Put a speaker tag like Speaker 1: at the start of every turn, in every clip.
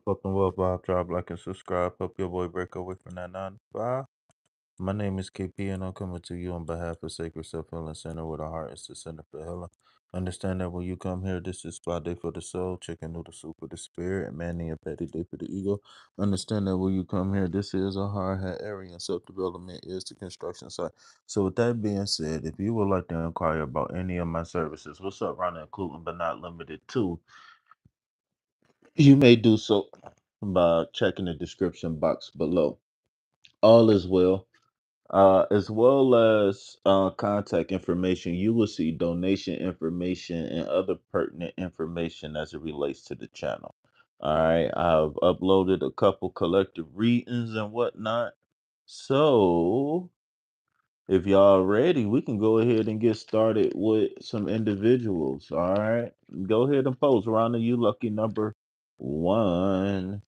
Speaker 1: Fucking well, Bob. Drop like and subscribe. Help your boy break away from that 9 to 5. My name is KP, and I'm coming to you on behalf of Sacred Self Healing Center, where the heart is the center for healing. Understand that when you come here, this is spa day for the soul, chicken noodle soup for the spirit, and manny and petty day for the ego. Understand that when you come here, this is a hard hat area, and self development is the construction site. So, with that being said, if you would like to inquire about any of my services, what's up, Ron, including but not limited to, you may do so by checking the description box below. All is well. As well as contact information, you will see donation information and other pertinent information as it relates to the channel. All right, I've uploaded a couple collective readings and whatnot. So, if y'all ready, we can go ahead and get started with some individuals. All right, go ahead and post. Rhonda, you lucky number one.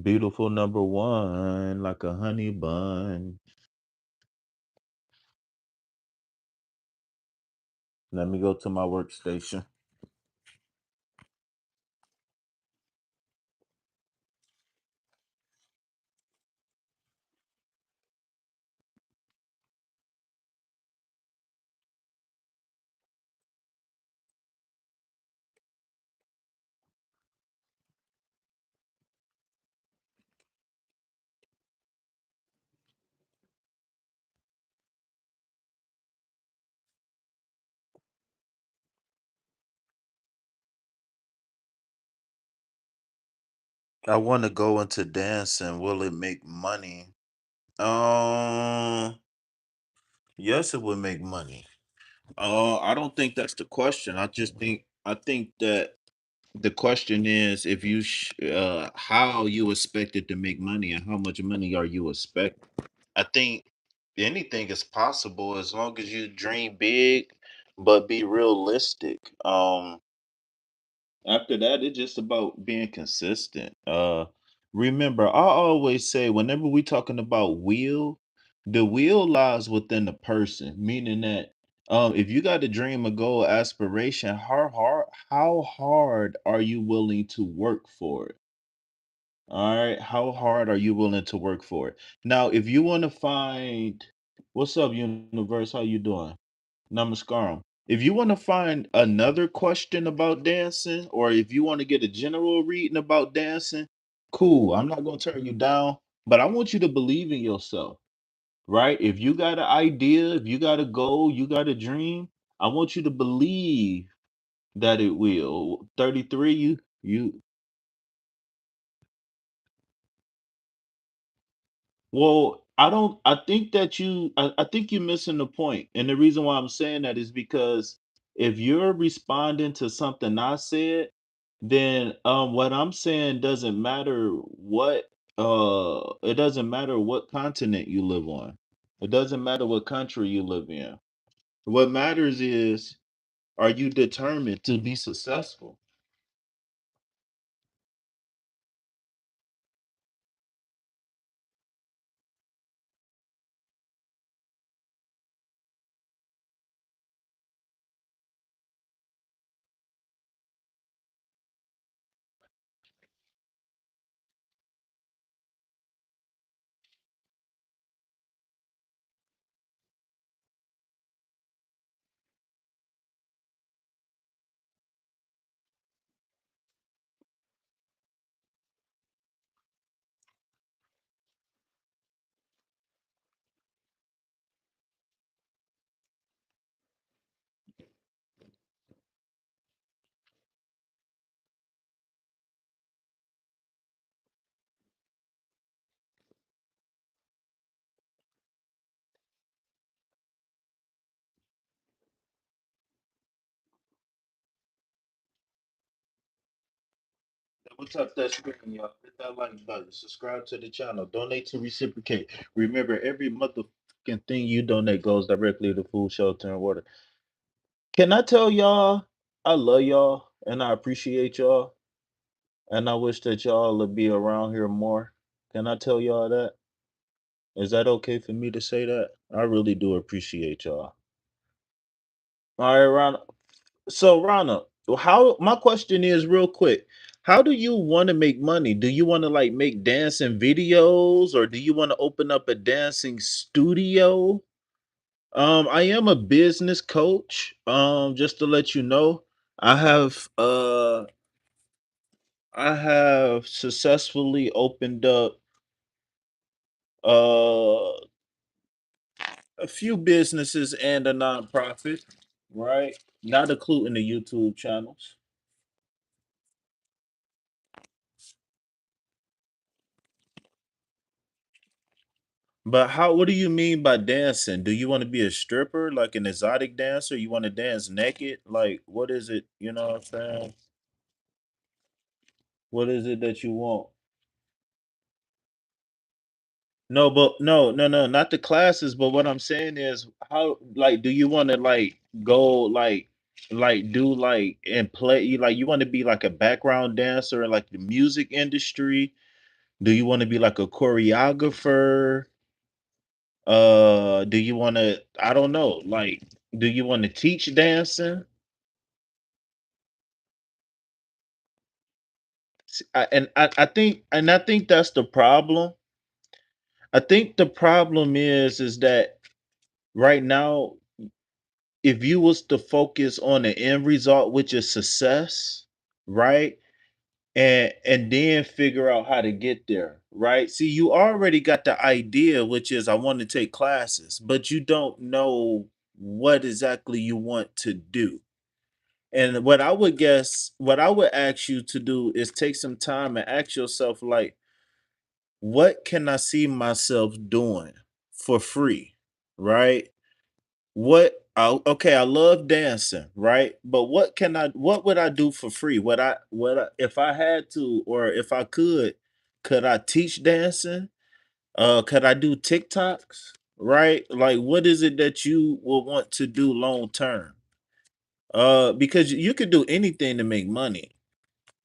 Speaker 1: Beautiful number one, like a honey bun. Let me go to my workstation. I want to go into dancing. Will it make money? Yes, it would make money. I don't think that's the question. I think that the question is if how you expect it to make money and how much money are you expecting. I think anything is possible as long as you dream big, but be realistic. After that, it's just about being consistent. Remember, I always say whenever we talking about will, the will lies within the person, meaning that if you got a dream, a goal, aspiration, how hard are you willing to work for it? All right, how hard are you willing to work for it? Now, if you want to find, what's up, universe? How you doing? Namaskaram. If you want to find another question about dancing, or if you want to get a general reading about dancing, cool. I'm not going to turn you down, but I want you to believe in yourself, right? If you got an idea, if you got a goal, you got a dream, I want you to believe that it will. 33, you Well, I think that I think you're missing the point. And the reason why I'm saying that is because if you're responding to something I said, then what I'm saying doesn't matter it doesn't matter what continent you live on. It doesn't matter what country you live in. What matters is, are you determined to be successful? Double tap that screen, y'all. Hit that like button. Subscribe to the channel. Donate to reciprocate. Remember, every motherfucking thing you donate goes directly to food, shelter, and water. Can I tell y'all I love y'all and I appreciate y'all and I wish that y'all would be around here more? Can I tell y'all that? Is that okay for me to say that? I really do appreciate y'all. All right, Rana. So, Rana, how my question is real quick. How do you want to make money? Do you want to like make dancing videos or do you want to open up a dancing studio? I am a business coach. Just to let you know, I have I have successfully opened up uh a few businesses and a nonprofit, right? Not including the YouTube channels. But what do you mean by dancing? Do you want to be a stripper, like an exotic dancer? You want to dance naked? Like, what is it? You know what I'm saying? What is it that you want? No, but no, not the classes. But what I'm saying is, how like do you want to like go like do like and play? Like you want to be like a background dancer in like the music industry? Do you want to be like a choreographer? Do you want to? I don't know. Like, do you want to teach dancing? I think that's the problem. I think the problem is that right now, if you was to focus on the end result, which is success, right? And then figure out how to get there, right? See, you already got the idea, which is I want to take classes, but you don't know what exactly you want to do. And what I would ask you to do is take some time and ask yourself, like, what can I see myself doing for free? Right? Okay, I love dancing, right? But what would I do for free? If I had to or if I could I teach dancing? Could I do TikToks? Right? Like what is it that you will want to do long term? Because you could do anything to make money.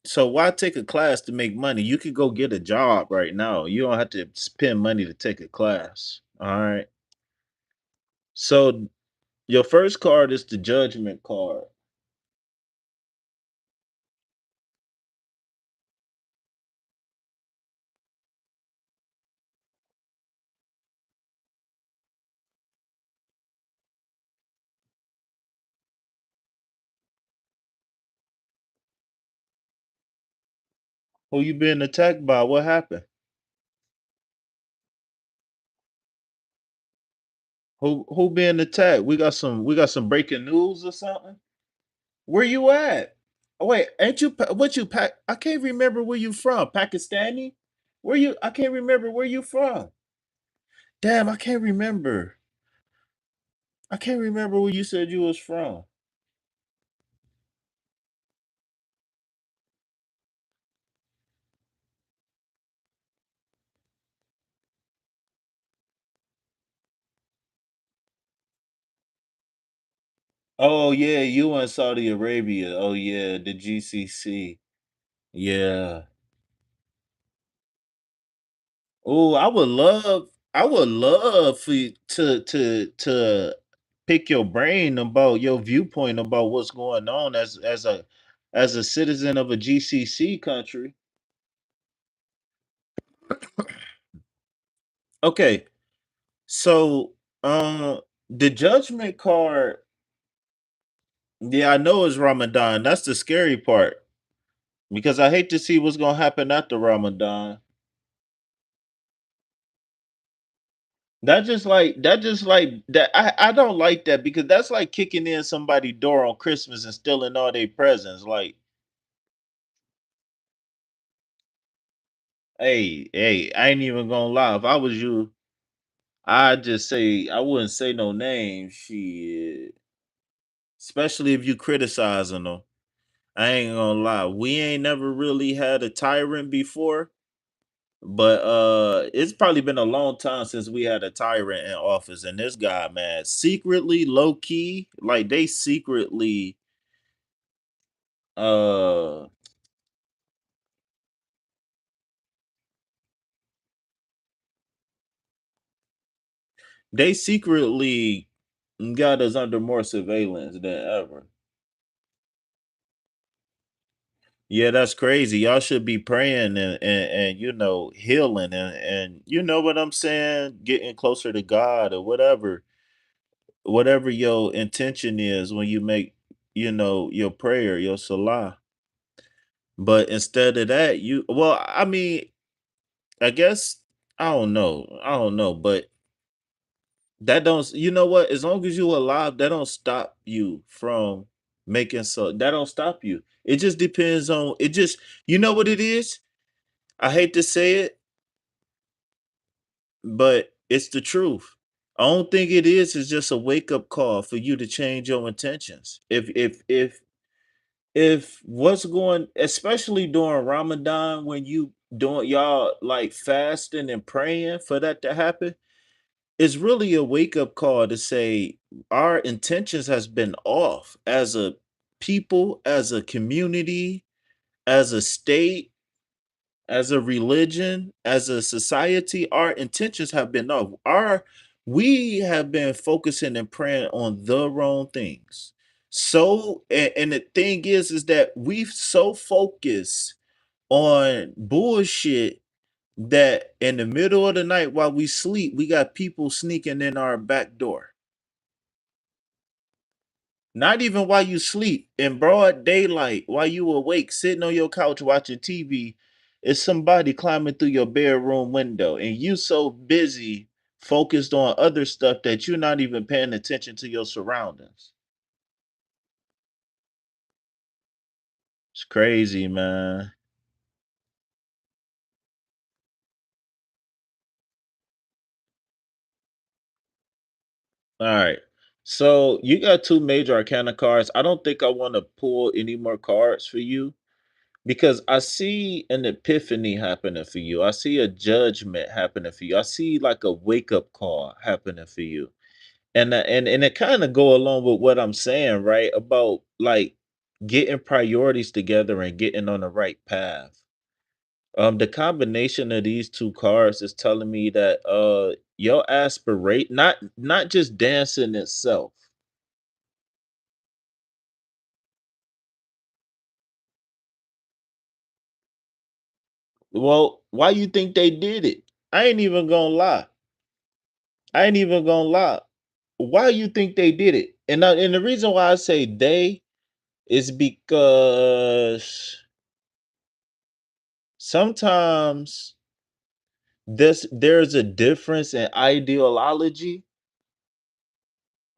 Speaker 1: So why take a class to make money? You could go get a job right now. You don't have to spend money to take a class. All right. So your first card is the judgment card. Who you being attacked by? What happened? Who being attacked? We got some breaking news or something? Where you at? Oh, wait, ain't you what you pack? I can't remember where you from. Pakistani? Where you I can't remember where you from. Damn, I can't remember. I can't remember where you said you was from. Oh yeah, you in Saudi Arabia. Oh yeah, the GCC. Yeah. Oh, I would love for you to pick your brain about your viewpoint about what's going on as a citizen of a GCC country. Okay, so the judgment card, yeah, I know it's Ramadan. That's the scary part because I hate to see what's gonna happen after Ramadan. That I don't like that because that's like kicking in somebody's door on Christmas and stealing all their presents. Like, hey, I ain't even gonna lie. If I was you, I'd just say I wouldn't say no names. Shit. Especially if you criticizing them. I ain't gonna lie. We ain't never really had a tyrant before. But it's probably been a long time since we had a tyrant in office. And this guy, man, secretly, low key, like uh they secretly got us under more surveillance than ever. Yeah, that's crazy. Y'all should be praying and healing and you know what I'm saying, getting closer to God or whatever your intention is when you make, your prayer, your salah. But instead of that, I mean, I guess I don't know, but that don't you know what? As long as you alive, that don't stop you from making that don't stop you. It just depends on it just you know what it is? I hate to say it, but it's the truth. I don't think it is just a wake up call for you to change your intentions. If what's going, especially during Ramadan when you doing y'all like fasting and praying for that to happen, it's really a wake up call to say our intentions has been off as a people, as a community, as a state, as a religion, as a society, our intentions have been off. We have been focusing and praying on the wrong things. So, and the thing is that we've so focused on bullshit that in the middle of the night while we sleep, we got people sneaking in our back door. Not even while you sleep, in broad daylight, while you awake, sitting on your couch watching TV, is somebody climbing through your bedroom window, and you so busy focused on other stuff that you're not even paying attention to your surroundings. It's crazy, man. All right. So you got two major arcana cards. I don't think I want to pull any more cards for you because I see an epiphany happening for you. I see a judgment happening for you. I see like a wake up call happening for you. And it kind of go along with what I'm saying, right? About like getting priorities together and getting on the right path. The combination of these two cards is telling me that your aspirate not just dancing itself. Well, why you think they did it? I ain't even gonna lie. I ain't even gonna lie. Why you think they did it? And the reason why I say they is because sometimes there's a difference in ideology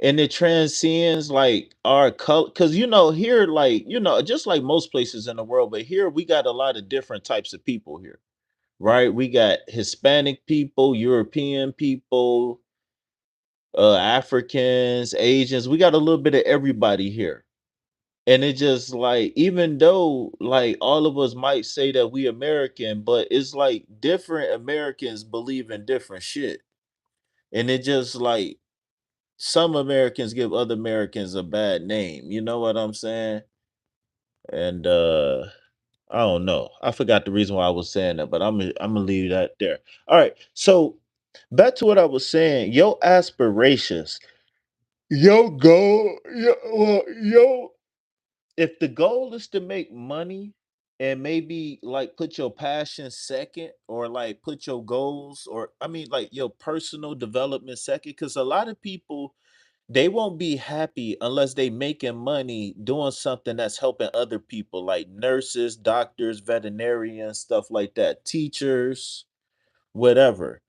Speaker 1: and it transcends like our color because here like just like most places in the world, but here we got a lot of different types of people here, right? We got Hispanic people, European people, Africans, Asians. We got a little bit of everybody here. And it just like, even though like all of us might say that we American, but it's like different Americans believe in different shit. And it just like some Americans give other Americans a bad name. You know what I'm saying? And I don't know. I forgot the reason why I was saying that, but I'm gonna leave that there. All right. So back to what I was saying. Your aspirations, your goal, your if the goal is to make money and maybe like put your passion second or like put your goals or I mean like your personal development second, because a lot of people they won't be happy unless they making money doing something that's helping other people like nurses, doctors, veterinarians, stuff like that, teachers, whatever.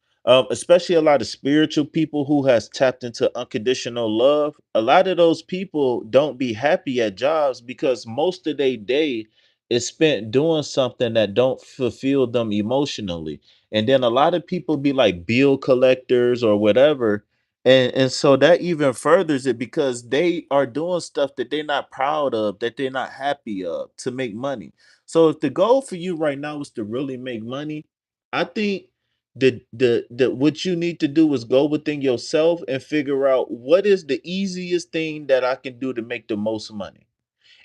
Speaker 1: Especially a lot of spiritual people who has tapped into unconditional love. A lot of those people don't be happy at jobs because most of their day is spent doing something that don't fulfill them emotionally. And then a lot of people be like bill collectors or whatever. And so that even furthers it because they are doing stuff that they're not proud of, that they're not happy of to make money. So if the goal for you right now is to really make money, I think the what you need to do is go within yourself and figure out what is the easiest thing that I can do to make the most money.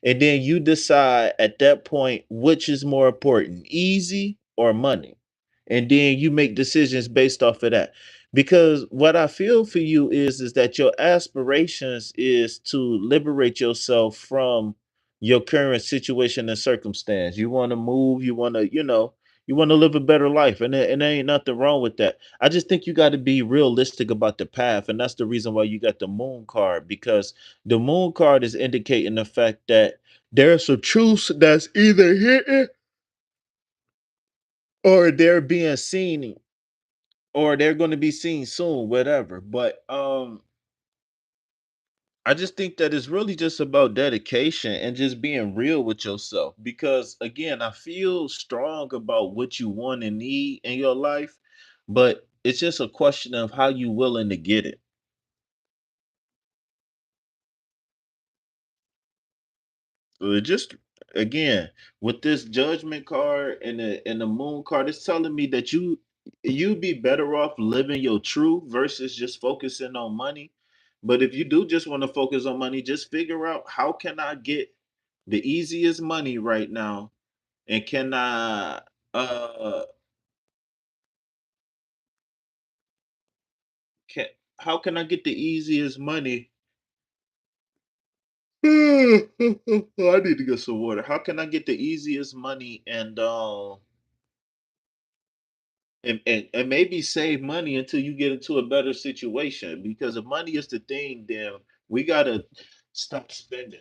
Speaker 1: And then you decide at that point which is more important, easy or money. And then you make decisions based off of that. Because what I feel for you is that your aspirations is to liberate yourself from your current situation and circumstance. You want to move, you want to, you want to live a better life. And there ain't nothing wrong with that. I just think you got to be realistic about the path. And that's the reason why you got the moon card, because the moon card is indicating the fact that there's some truths that's either hidden or they're being seen or they're going to be seen soon, whatever. But I just think that it's really just about dedication and just being real with yourself. Because again, I feel strong about what you want and need in your life, but it's just a question of how you willing to get it. Just again, with this judgment card and the moon card, it's telling me that you'd be better off living your truth versus just focusing on money. But if you do just want to focus on money, just figure out how can I get the easiest money right now, and can I uh can how can I get the easiest money? I need to get some water. How can I get the easiest money and maybe save money until you get into a better situation? Because if money is the thing, then we gotta stop spending.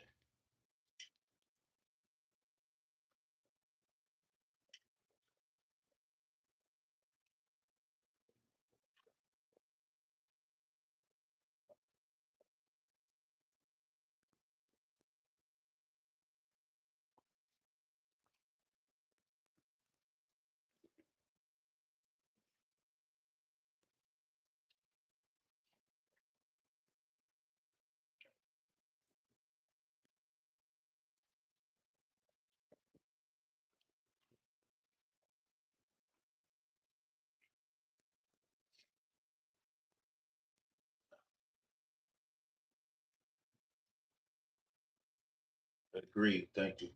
Speaker 1: Agreed. Thank you.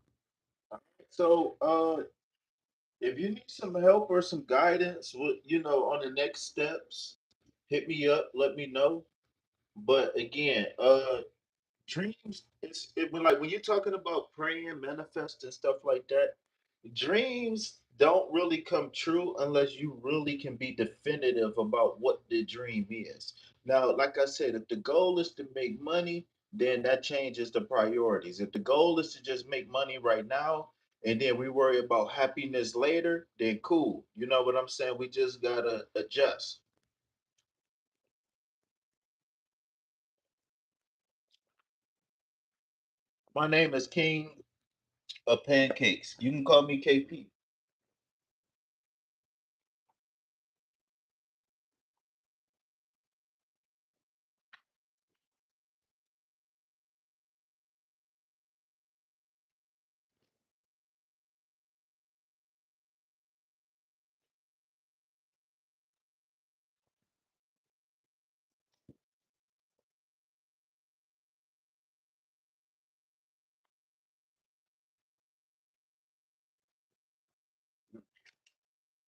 Speaker 1: So if you need some help or some guidance with, on the next steps, hit me up, let me know. But again, dreams, when you're talking about praying, manifest and stuff like that, dreams don't really come true unless you really can be definitive about what the dream is. Now, like I said, if the goal is to make money, then that changes the priorities. If the goal is to just make money right now and then we worry about happiness later, then cool. You know what I'm saying? We just gotta adjust. My name is King of Pancakes. You can call me KP.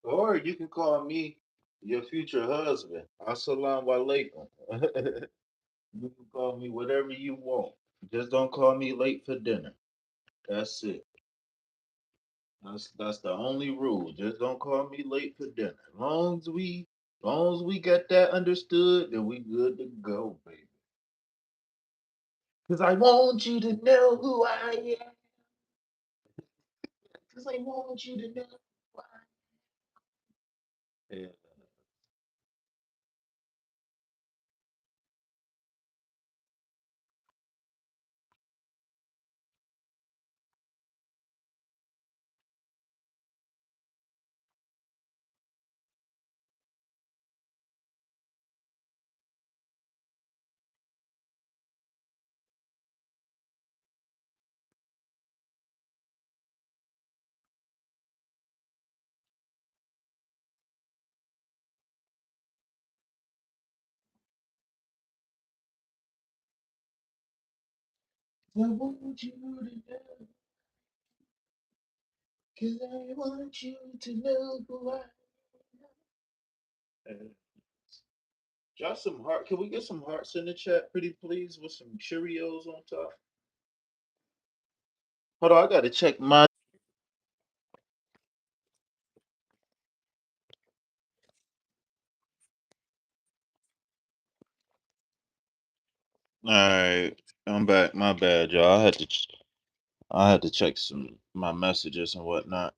Speaker 1: Or you can call me your future husband. Assalamu alaikum. You can call me whatever you want. Just don't call me late for dinner. That's it. That's the only rule. Just don't call me late for dinner. Long as we got that understood, then we good to go, baby. Cause I want you to know who I am. Cause I want you to know who I am. I want you to know. Cause I want you to know who I am. Drop some heart. Can we get some hearts in the chat, pretty please, with some Cheerios on top? Hold on, I gotta check my. All right, I'm back. My bad, y'all. I had to check some my messages and whatnot.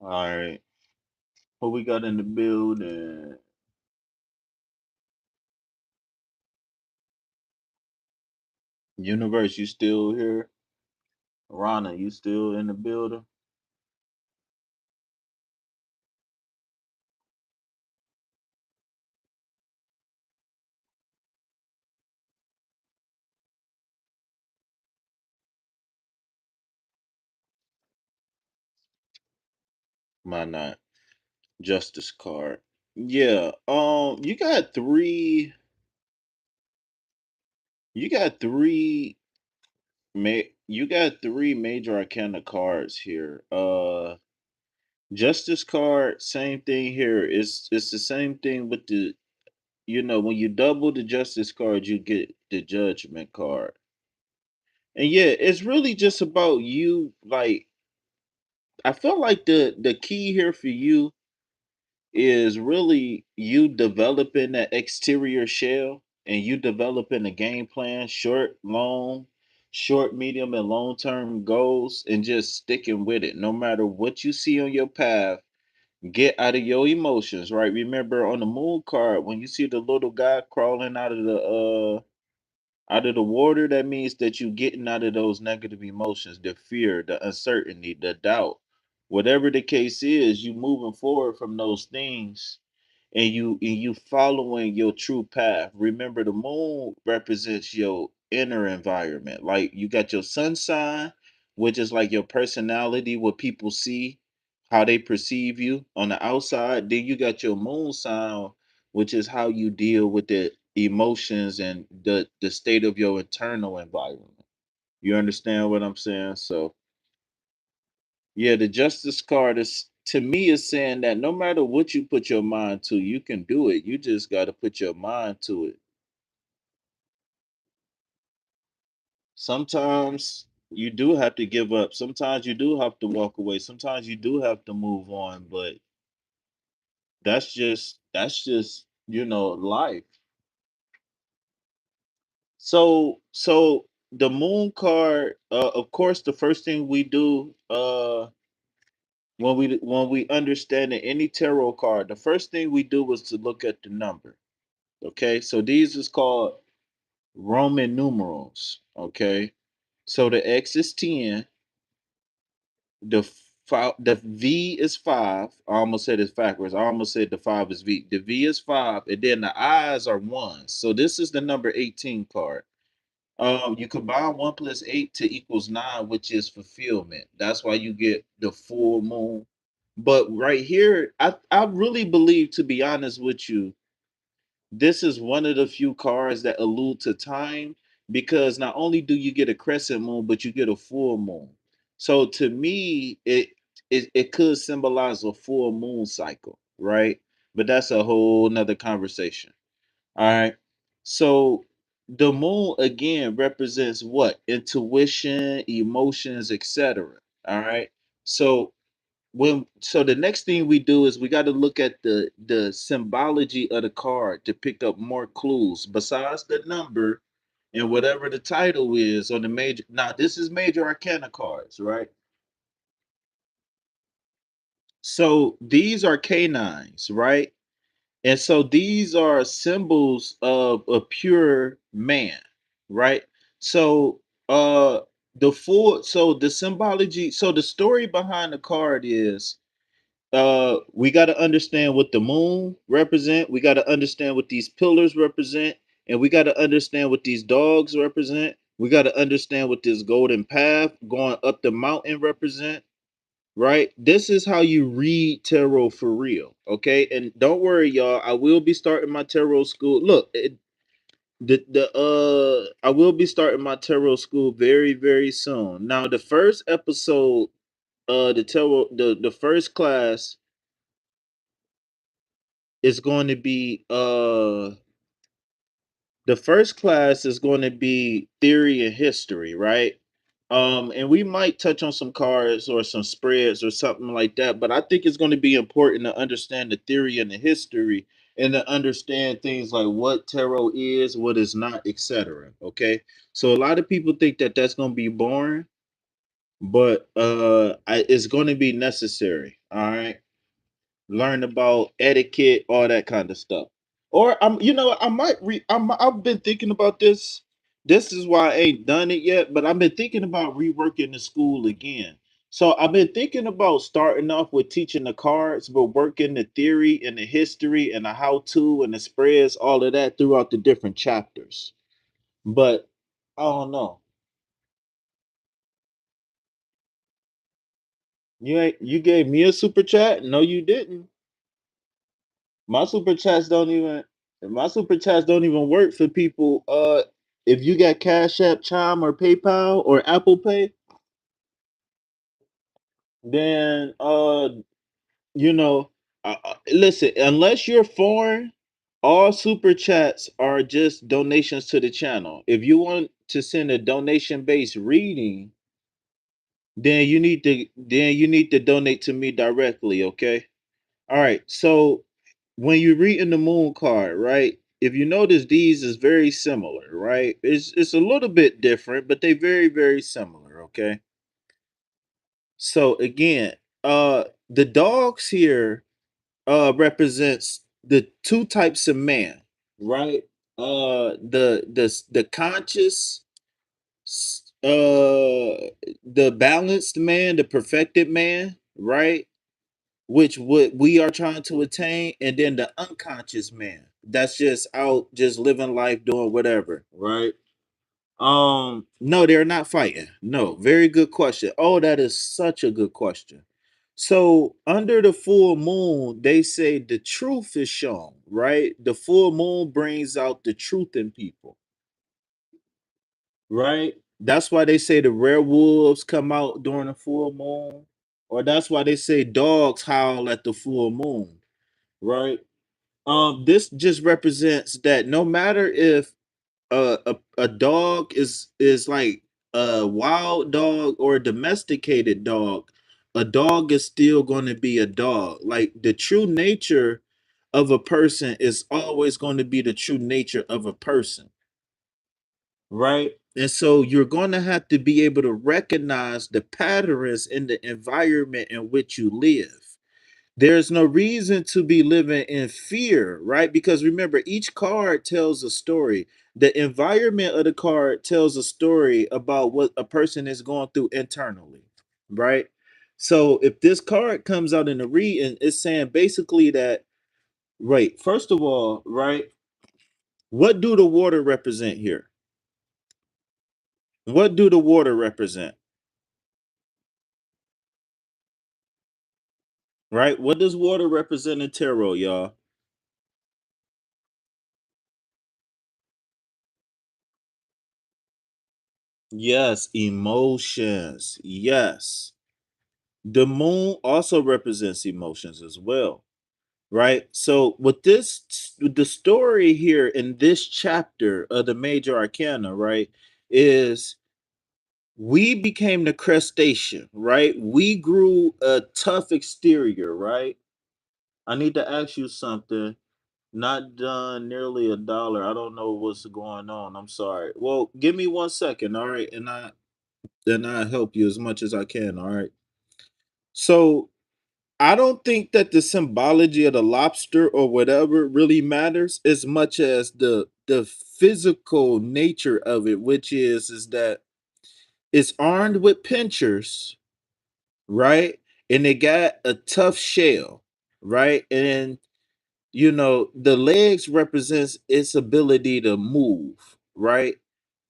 Speaker 1: All right, what we got in the building? Universe, you still here? Rana, you still in the building? Why not? Justice card. Yeah. You got three. You got three. You got three major arcana cards here. Justice card. Same thing here. It's the same thing with the. When you double the justice card, you get the judgment card. And yeah, it's really just about you. Like, I feel like the key here for you is really you developing that exterior shell and you developing a game plan, short, medium, and long term goals, and just sticking with it. No matter what you see on your path, get out of your emotions, right? Remember on the moon card, when you see the little guy crawling out of the water, that means that you getting out of those negative emotions, the fear, the uncertainty, the doubt. Whatever the case is, you moving forward from those things and you following your true path. Remember, the moon represents your inner environment. Like you got your sun sign, which is like your personality, what people see, how they perceive you on the outside. Then you got your moon sign, which is how you deal with the emotions and the state of your internal environment. You understand what I'm saying? So yeah, the justice card is to me is saying that no matter what you put your mind to, you can do it. You just got to put your mind to it. Sometimes you do have to give up. Sometimes you do have to walk away. Sometimes you do have to move on, but that's just life. So the moon card, of course, the first thing we do when we understand any tarot card, the first thing we do is to look at the number. Okay, so these is called Roman numerals. Okay, so the X is 10, the V is 5. I almost said it backwards. I almost said the 5 is V. The V is 5, and then the I's are 1. So this is the number 18 card. You combine 1 plus 8 to equals 9, which is fulfillment. That's why you get the full moon. But right here, I really believe, to be honest with you, this is one of the few cards that allude to time, because not only do you get a crescent moon, but you get a full moon. So to me, it could symbolize a full moon cycle, right? But that's a whole nother conversation. All right. So the moon again represents what? Intuition, emotions, etc. All right. So the next thing we do is we got to look at the symbology of the card to pick up more clues besides the number and whatever the title is on the major. Now this is major arcana cards, right? So these are canines, right? And so these are symbols of a pure man, right? So the symbology, so the story behind the card is we got to understand what the moon represent, we got to understand what these pillars represent, and we got to understand what these dogs represent. We got to understand what this golden path going up the mountain represent, right? This is how you read tarot for real, okay? And don't worry, y'all. I will be starting my tarot school. Look, I will be starting my tarot school very very soon. Now, the first episode, the first class is going to be The first class is going to be theory and history, right? And we might touch on some cards or some spreads or something like that, but I think it's going to be important to understand the theory and the history and to understand things like what tarot is, what is not, etc. Okay, so a lot of people think that that's going to be boring, but it's going to be necessary. All right, learn about etiquette, all that kind of stuff. Or I might I've been thinking about this. This is why I ain't done it yet, but I've been thinking about reworking the school again. So I've been thinking about starting off with teaching the cards, but working the theory and the history and the how to and the spreads, all of that throughout the different chapters. But I don't know. You gave me a super chat? No, you didn't. My super chats don't even my super chats don't even work for people. If you got Cash App, Chime, or PayPal or Apple Pay, then you know, listen. Unless you're foreign, all super chats are just donations to the channel. If you want to send a donation based reading, then you need to donate to me directly. Okay. All right. So when you're reading the moon card, right? If you notice, these is very similar, right? It's a little bit different, but they very similar. Okay. So again, the dogs here represents the two types of man, right? The conscious, the balanced man, the perfected man, right? Which what we are trying to attain, and then the unconscious man that's just out just living life doing whatever, right? No, they're not fighting. No, very good question. Oh, that is such a good question. So under the full moon, they say the truth is shown, right? The full moon brings out the truth in people, right? That's why they say the werewolves come out during the full moon, or that's why they say dogs howl at the full moon, right? This just represents that no matter if a dog is like a wild dog or a domesticated dog, a dog is still going to be a dog. Like the true nature of a person is always going to be the true nature of a person, right? And so you're going to have to be able to recognize the patterns in the environment in which you live. There's no reason to be living in fear, right? Because remember, each card tells a story. The environment of the card tells a story about what a person is going through internally, right? So if this card comes out in the read and it's saying basically that, right, first of all, right, what do the water represent here? What do the water represent? Right? What does water represent in tarot, y'all? Yes, emotions. Yes. The moon also represents emotions as well, right? So with the story here in this chapter of the major arcana, right, is we became the crustacean, right? We grew a tough exterior, right? I need to ask you something. Not done nearly $1. I don't know what's going on. I'm sorry. Well, give me 1 second, all right, and I help you as much as I can, all right. So I don't think that the symbology of the lobster or whatever really matters as much as the physical nature of it, which is that it's armed with pinchers, right? And they got a tough shell, right? And the legs represents its ability to move, right?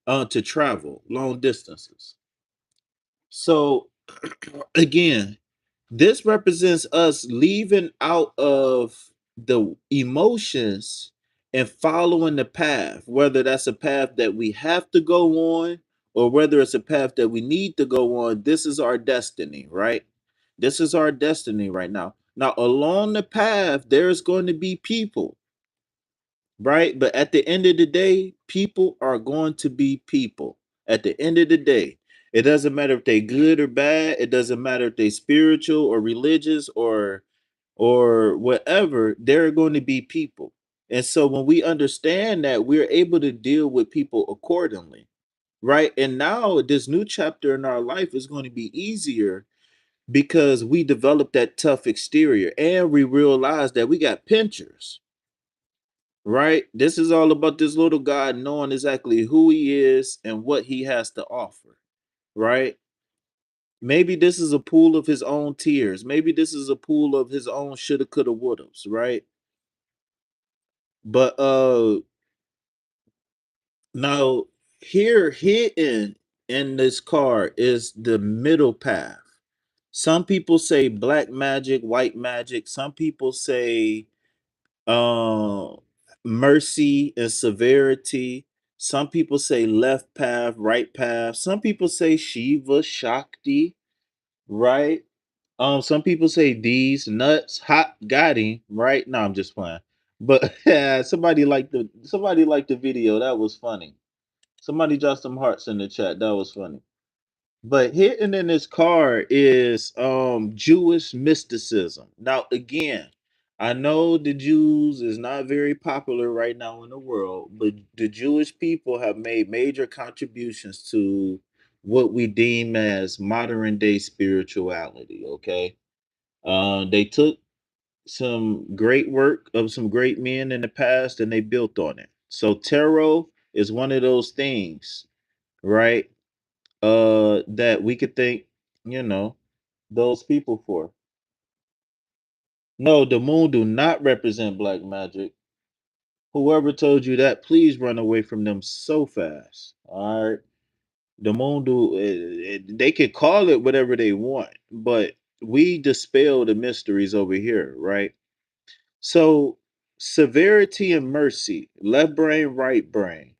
Speaker 1: To travel long distances. So again, this represents us leaving out of the emotions and following the path, whether that's a path that we have to go on or whether it's a path that we need to go on. This is our destiny, right? This is our destiny right now. Now, along the path, there's going to be people, right? But at the end of the day, people are going to be people. At the end of the day, it doesn't matter if they good or bad. It doesn't matter if they spiritual or religious or whatever. They're going to be people. And so when we understand that, we're able to deal with people accordingly, right? And now this new chapter in our life is going to be easier because we developed that tough exterior and we realize that we got pinchers, right? This is all about this little guy knowing exactly who he is and what he has to offer, right? Maybe this is a pool of his own tears. Maybe this is a pool of his own shoulda, coulda, wouldas, right? But now here hidden in this card is the middle path. Some people say black magic, white magic. Some people say uh, mercy and severity. Some people say left path, right path. Some people say Shiva, Shakti, right? Some people say these nuts, hot, got him, right? No, I'm just playing. But somebody liked the video. That was funny. Somebody dropped some hearts in the chat. That was funny. But hidden in this card is Jewish mysticism. Now, again, I know the Jews is not very popular right now in the world, but the Jewish people have made major contributions to what we deem as modern day spirituality. Okay, they took some great work of some great men in the past and they built on it. So tarot is one of those things, right? That we could thank, you know, those people for. No, the moon do not represent black magic. Whoever told you that, please run away from them so fast. All right. The moon do they can call it whatever they want, but we dispel the mysteries over here, right? So severity and mercy, left brain, right brain.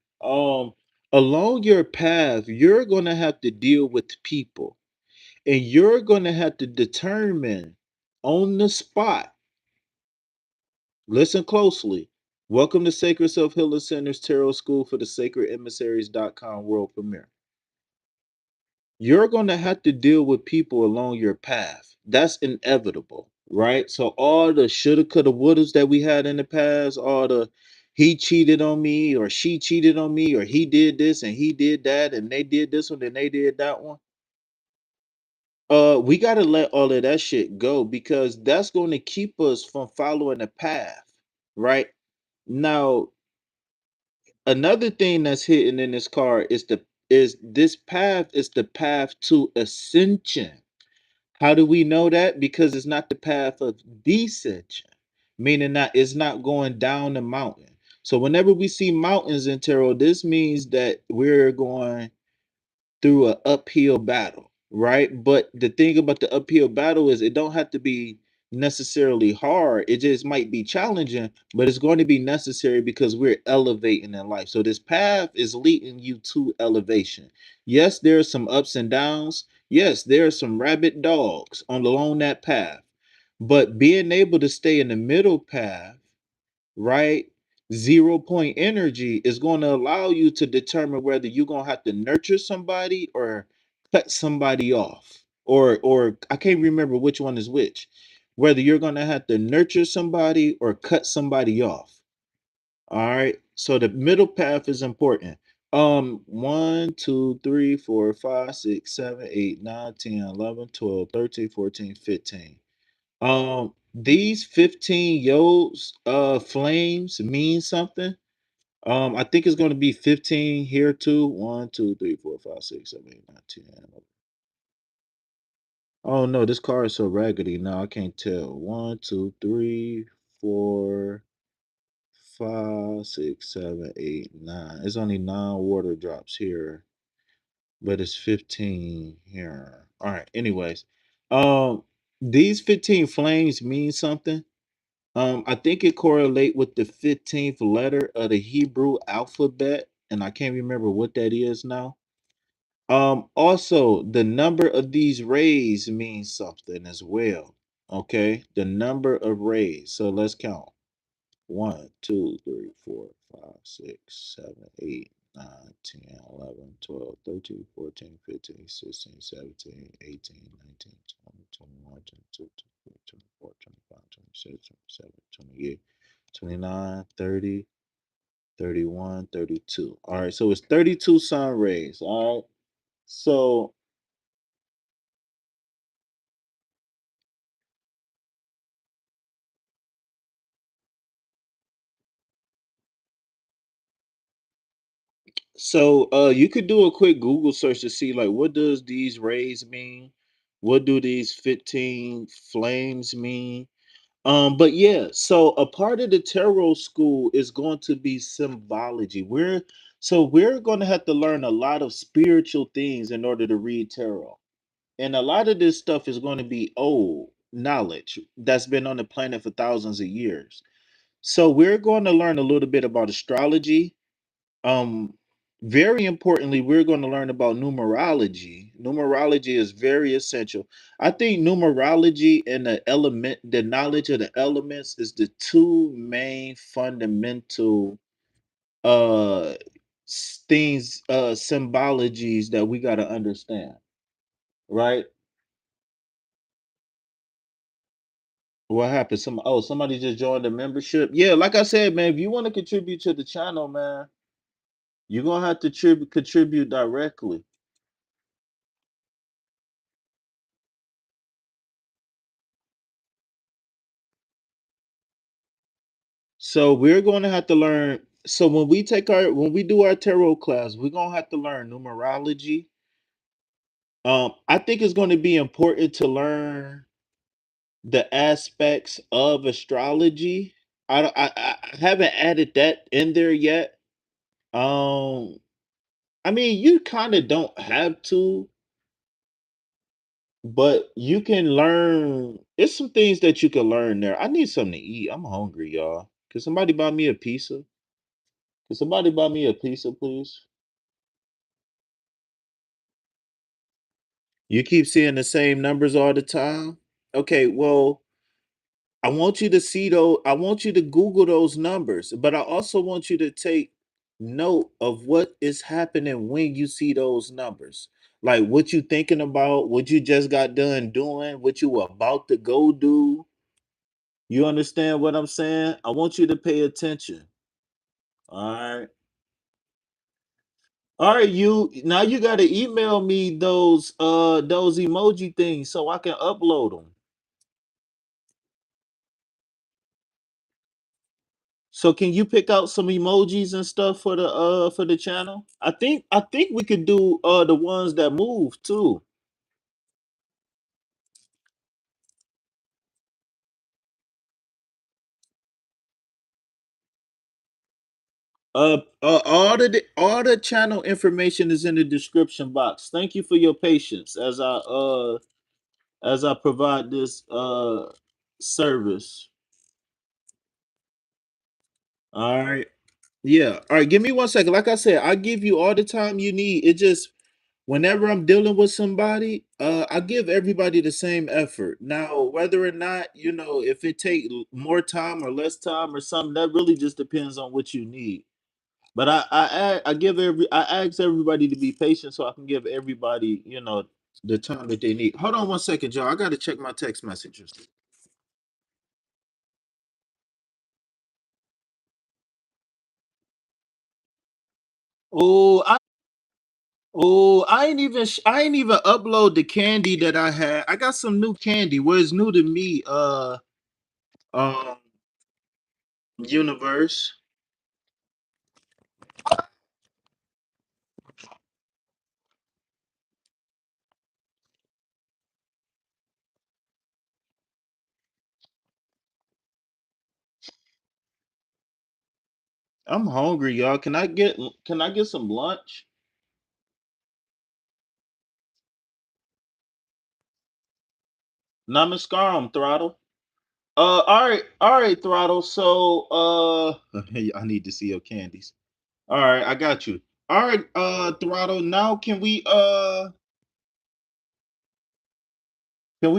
Speaker 1: Along your path, you're gonna have to deal with people. And you're going to have to determine on the spot. Listen closely. Welcome to Sacred Self Healing Center's Tarot School for the Sacred Emissaries.com world premiere. You're going to have to deal with people along your path. That's inevitable, right? So, all the shoulda, coulda, wouldas that we had in the past, all the he cheated on me, or she cheated on me, or he did this and he did that, and they did this one and they did that one. We gotta let all of that shit go because that's going to keep us from following the path, right? Now, another thing that's hidden in this card is this path is the path to ascension. How do we know that? Because it's not the path of descension, meaning that it's not going down the mountain. So whenever we see mountains in tarot, this means that we're going through an uphill battle, right? But the thing about the uphill battle is it don't have to be necessarily hard. It just might be challenging, but it's going to be necessary because we're elevating in life. So this path is leading you to elevation. Yes, there are some ups and downs. Yes, there are some rabid dogs on along that path. But being able to stay in the middle path, right? 0 point energy is going to allow you to determine whether you're going to have to nurture somebody or cut somebody off. Or I can't remember which one is which. Whether you're going to have to nurture somebody or cut somebody off. All right. So the middle path is important. 1, 2, 3, 4, 5, 6, 7, 8, 9, 10, 11, 12, 13, 14, 15. These 15 yo's flames mean something. I think it's gonna be 15 here too. 1, 2, 3, 4, 5, 6, 7, 8, 9, 10. Oh no, this car is so raggedy now I can't tell. 1, 2, 3, 4, 5, 6, 7, 8, 9. It's only 9 water drops here, but it's 15 here. All right. Anyways, um, these 15 flames mean something. I think it correlate with the 15th letter of the Hebrew alphabet, and I can't remember what that is now. Also, the number of these rays means something as well. Okay, the number of rays. So let's count. 1, 2, 3, 4, 5, 6, 7, 8, 9, 10, 11, 12, 13, 14, 15, 16, 17, 18, 19, 20, 21, 22, 23, 24, 25, 26, 27, 28, 29, 30, 31, 32. All right, so it's 32 sun rays. All right. So you could do a quick Google search to see like what does these rays mean? What do these 15 flames mean? But yeah, so a part of the tarot school is going to be symbology. We're going to have to learn a lot of spiritual things in order to read tarot. And a lot of this stuff is going to be old knowledge that's been on the planet for thousands of years. So we're going to learn a little bit about astrology. Um, Very importantly, we're going to learn about numerology. Numerology is very essential. I think numerology and the knowledge of the elements is the two main fundamental things, symbologies that we got to understand, right? What happened? Somebody just joined the membership. Yeah, like I said, man, if you want to contribute to the channel, man, you're gonna have to contribute directly. So we're going to have to learn. So when we do our tarot class, we're gonna have to learn numerology. I think it's going to be important to learn the aspects of astrology. I haven't added that in there yet. Um, I mean, you kind of don't have to, but you can learn. It's some things that you can learn there. I need something to eat. I'm hungry, y'all. Can somebody buy me a pizza? Can somebody buy me a pizza, please? You keep seeing the same numbers all the time? Okay, well, I want you to Google those numbers, but I also want you to take note of what is happening when you see those numbers. Like what you thinking about, what you just got done doing, what you were about to go do. You understand what I'm saying? I want you to pay attention. All right. All right, you now you got to email me those emoji things so I can upload them. So can you pick out some emojis and stuff for the channel? I think we could do the ones that move too. All the channel information is in the description box. Thank you for your patience as I provide this service. All right. Yeah. All right, give me 1 second. Like I said, I give you all the time you need. It just whenever I'm dealing with somebody, I give everybody the same effort. Now, whether or not, if it take more time or less time or something, that really just depends on what you need. But I ask everybody to be patient so I can give everybody, the time that they need. Hold on 1 second, Joe. I gotta check my text messages. Oh, I ain't even upload the candy that I had. I got some new candy. What is new to me? Um, Universe. I'm hungry, y'all. Can I get some lunch? Namaskaram, Throttle. All right, Throttle. So, I need to see your candies. All right, I got you. All right, Throttle. Now, can we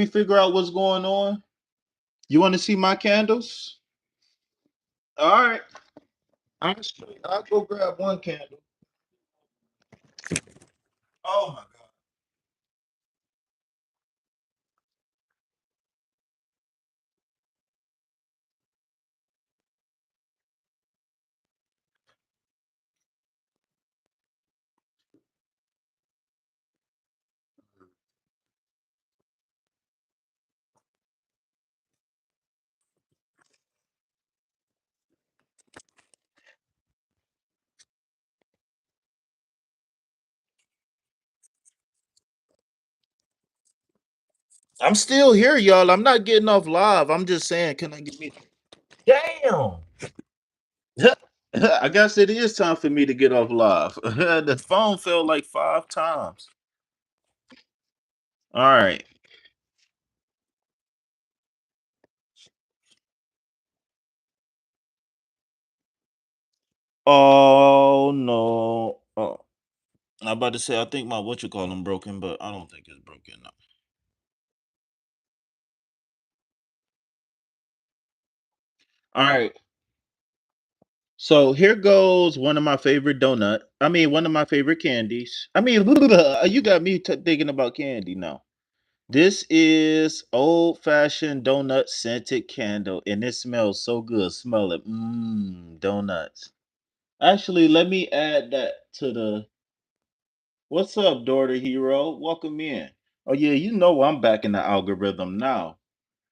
Speaker 1: figure out what's going on? You want to see my candles? All right. I'll go grab one candle. Oh my God. I'm still here, y'all. I'm not getting off live. I'm just saying, can I get me? Damn. I guess it is time for me to get off live. The phone fell like 5 times. All right. Oh no. Oh, I'm about to say I think my what you call them broken, but I don't think it's broken. No. All right. So here goes one of my favorite donut. I mean, one of my favorite candies. I mean, you got me thinking about candy now. This is old fashioned donut scented candle, and it smells so good. Smell it. Mmm, donuts. Actually, let me add that to the. What's up, daughter hero? Welcome in. Oh yeah, you know I'm back in the algorithm now.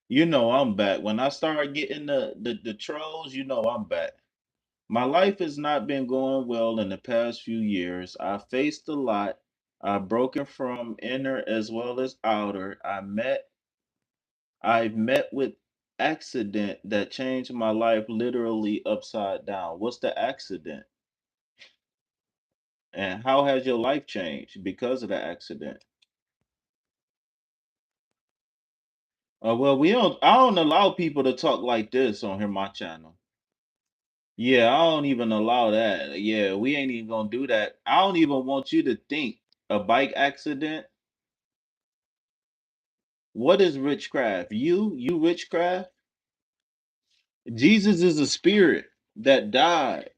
Speaker 1: You know I'm back. When I start getting the trolls, you know I'm back. My life has not been going well in the past few years. I faced a lot. I've broken from inner as well as outer. I've met with accident that changed my life literally upside down. What's the accident? And how has your life changed because of the accident? Well, we don't. I don't allow people to talk like this on here, my channel. Yeah, I don't even allow that. Yeah, we ain't even gonna do that. I don't even want you to think a bike accident. What is witchcraft? You witchcraft? Jesus is a spirit that died.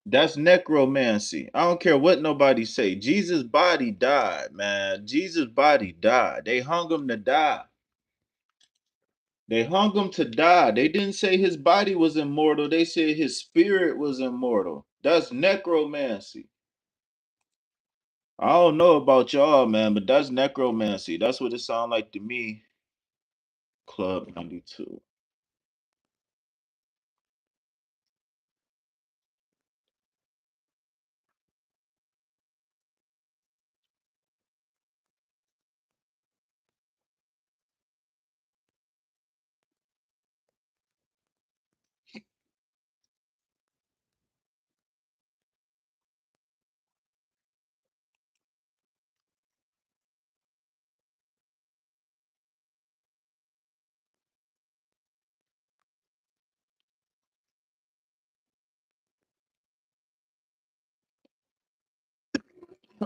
Speaker 1: That's necromancy. I don't care what nobody say. Jesus' body died, man. Jesus' body died. They hung him to die. They hung him to die. They didn't say his body was immortal. They said his spirit was immortal. That's necromancy. I don't know about y'all, man, but that's necromancy. That's what it sounds like to me. Club 92.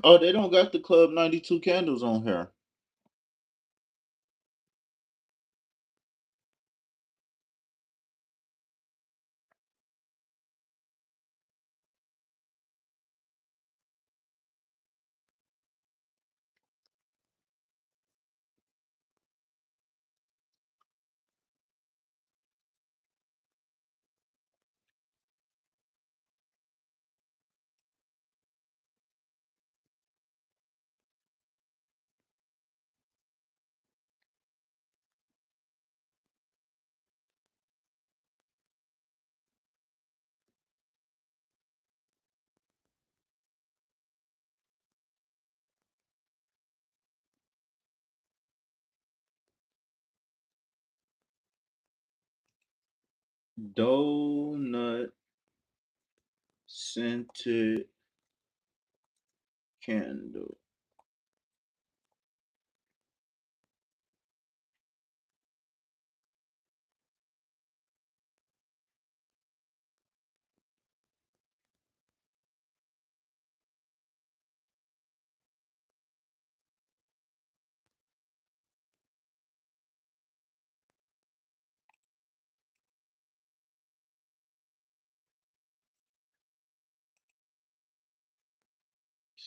Speaker 1: Oh, they don't got the Club 92 candles on here. Donut scented candle.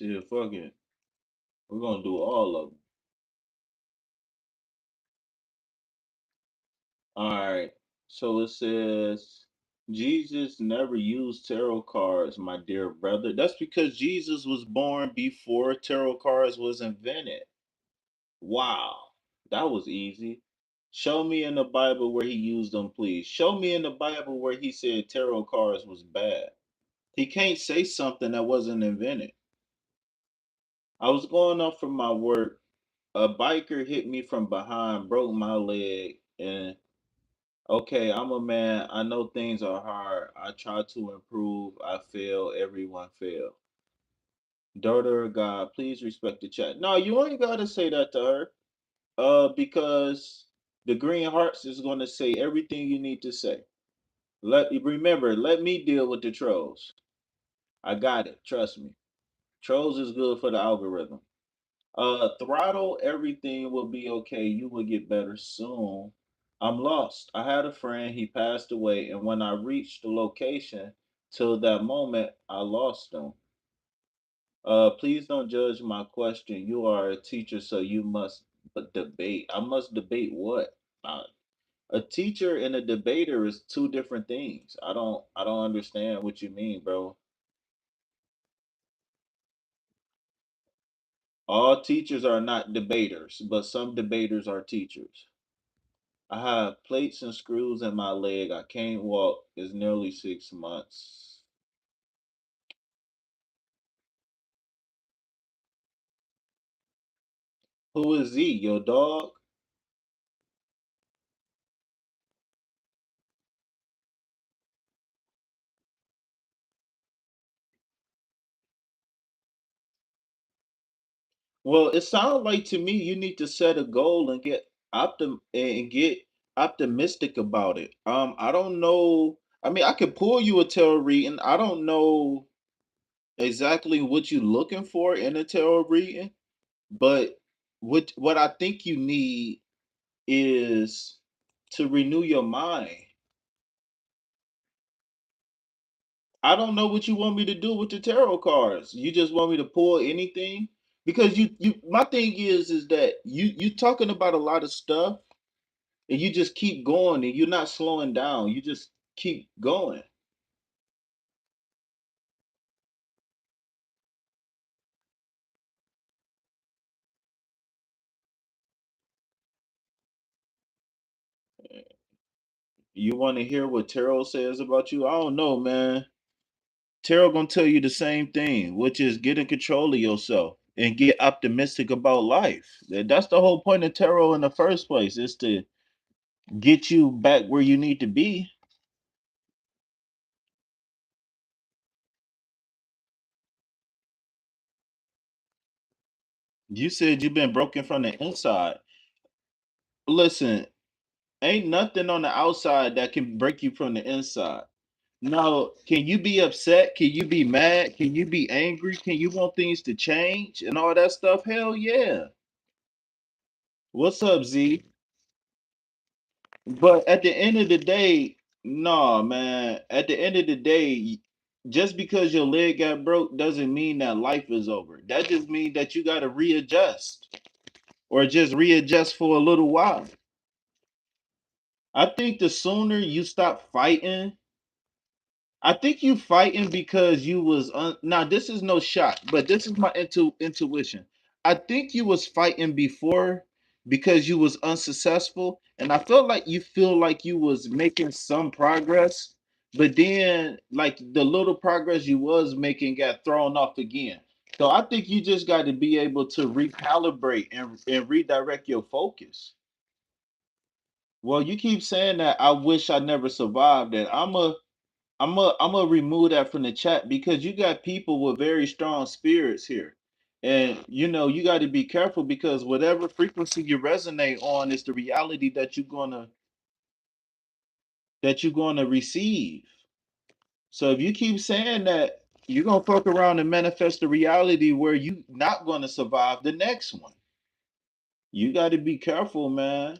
Speaker 1: Shit, fuck it. We're gonna do all of them. All right. So it says Jesus never used tarot cards, my dear brother. That's because Jesus was born before tarot cards was invented. Wow, that was easy. Show me in the Bible where he used them, please. Show me in the Bible where he said tarot cards was bad. He can't say something that wasn't invented. I was going up from my work. A biker hit me from behind, broke my leg, and okay, I'm a man. I know things are hard. I try to improve. I fail. Everyone fail. Daughter of God, please respect the chat. No, you ain't gotta say that to her. Because the Green Hearts is gonna say everything you need to say. Let me deal with the trolls. I got it. Trust me. Trolls is good for the algorithm. Throttle everything will be okay. You will get better soon. I'm lost. I had a friend, he passed away, and when I reached the location, till that moment, I lost him. Please don't judge my question. You are a teacher, so you must debate. I must debate what? Uh, a teacher and a debater is two different things. I don't understand what you mean, bro. All teachers are not debaters, but some debaters are teachers. I have plates and screws in my leg. I can't walk. It's nearly 6 months. Who is he? Your dog? Well, it sounds like to me you need to set a goal and get optimistic about it. I don't know. I mean, I could pull you a tarot reading. I don't know exactly what you're looking for in a tarot reading, but what I think you need is to renew your mind. I don't know what you want me to do with the tarot cards. You just want me to pull anything? Because you my thing is that you talking about a lot of stuff and you just keep going and you're not slowing down. You just keep going. You want to hear what tarot says about you? I don't know, man. Tarot gonna tell you the same thing, which is get in control of yourself and get optimistic about life. That's the whole point of tarot in the first place, is to get you back where you need to be. You said you've been broken from the inside. Listen, ain't nothing on the outside that can break you from the inside. Now, can you be upset? Can you be mad? Can you be angry? Can you want things to change and all that stuff? Hell yeah. What's up, Z? But at the end of the day, no, man. At the end of the day, just because your leg got broke doesn't mean that life is over. That just means that you got to readjust or just readjust for a little while. I think the sooner you stop fighting, I think you fighting because you was now this is no shot, but this is my intuition. I think you was fighting before because you was unsuccessful, and I felt like you feel like you was making some progress, but then like the little progress you was making got thrown off again. So I think you just got to be able to recalibrate and redirect your focus. Well, you keep saying that I wish I never survived that. I'm gonna remove that from the chat because you got people with very strong spirits here. And you got to be careful because whatever frequency you resonate on is the reality that you're gonna receive. So if you keep saying that, you're gonna fuck around and manifest the reality where you not gonna survive the next one. You got to be careful, man.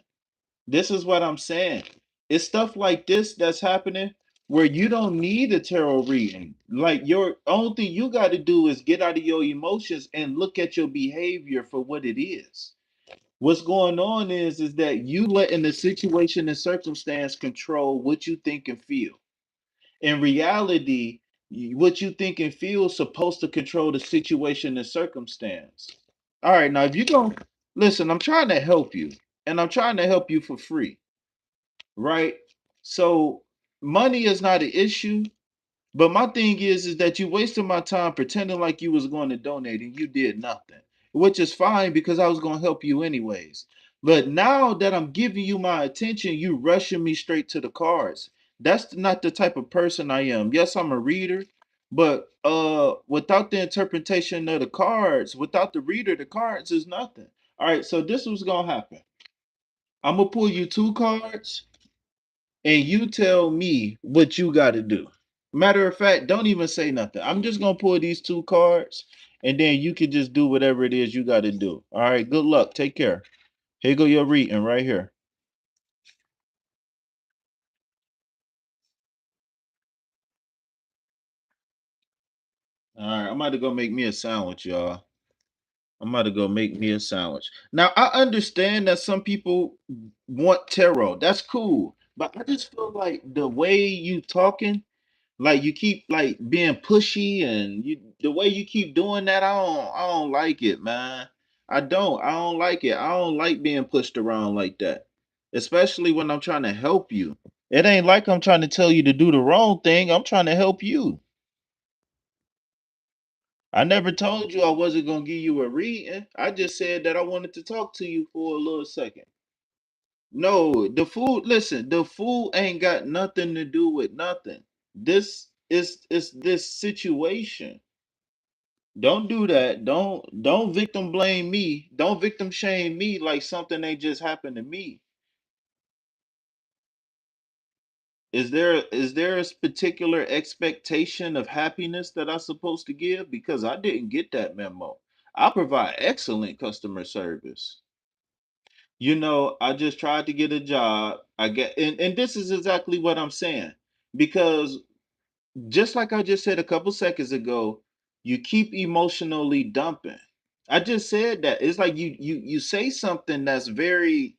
Speaker 1: This is what I'm saying. It's stuff like this that's happening where you don't need a tarot reading. Like your only thing you got to do is get out of your emotions and look at your behavior for what it is. What's going on is that you letting the situation and circumstance control what you think and feel. In reality, what you think and feel is supposed to control the situation and circumstance. All right, now if you don't listen, I'm trying to help you, and I'm trying to help you for free, right? So money is not an issue. But my thing is that you wasted my time pretending like you was going to donate and you did nothing, which is fine because I was going to help you anyways. But now that I'm giving you my attention, you rushing me straight to the cards. That's not the type of person I am. Yes, I'm a reader, but without the interpretation of the cards, without the reader, the cards is nothing. All right, so this was going to happen. I'm going to pull you two cards and you tell me what you got to do. Matter of fact, don't even say nothing. I'm just gonna pull these two cards, and then you can just do whatever it is you got to do. All right. Good luck. Take care. Here go your reading right here. All right. I'm about to go make me a sandwich, y'all. I'm about to go make me a sandwich. Now I understand that some people want tarot. That's cool, but I just feel like the way you talking. Like you keep like being pushy and you the way you keep doing that, I don't like it, man. I don't like it. I don't like being pushed around like that. Especially when I'm trying to help you. It ain't like I'm trying to tell you to do the wrong thing. I'm trying to help you. I never told you I wasn't gonna give you a reading. I just said that I wanted to talk to you for a little second. No, the food, listen, the food ain't got nothing to do with nothing. This is this situation. Don't do that. Don't victim blame me. Don't victim shame me like something ain't just happened to me. Is there a particular expectation of happiness that I'm supposed to give? Because I didn't get that memo. I provide excellent customer service. I just tried to get a job. I get and this is exactly what I'm saying. Because just like I just said a couple seconds ago, you keep emotionally dumping. I just said that. It's like you say something that's very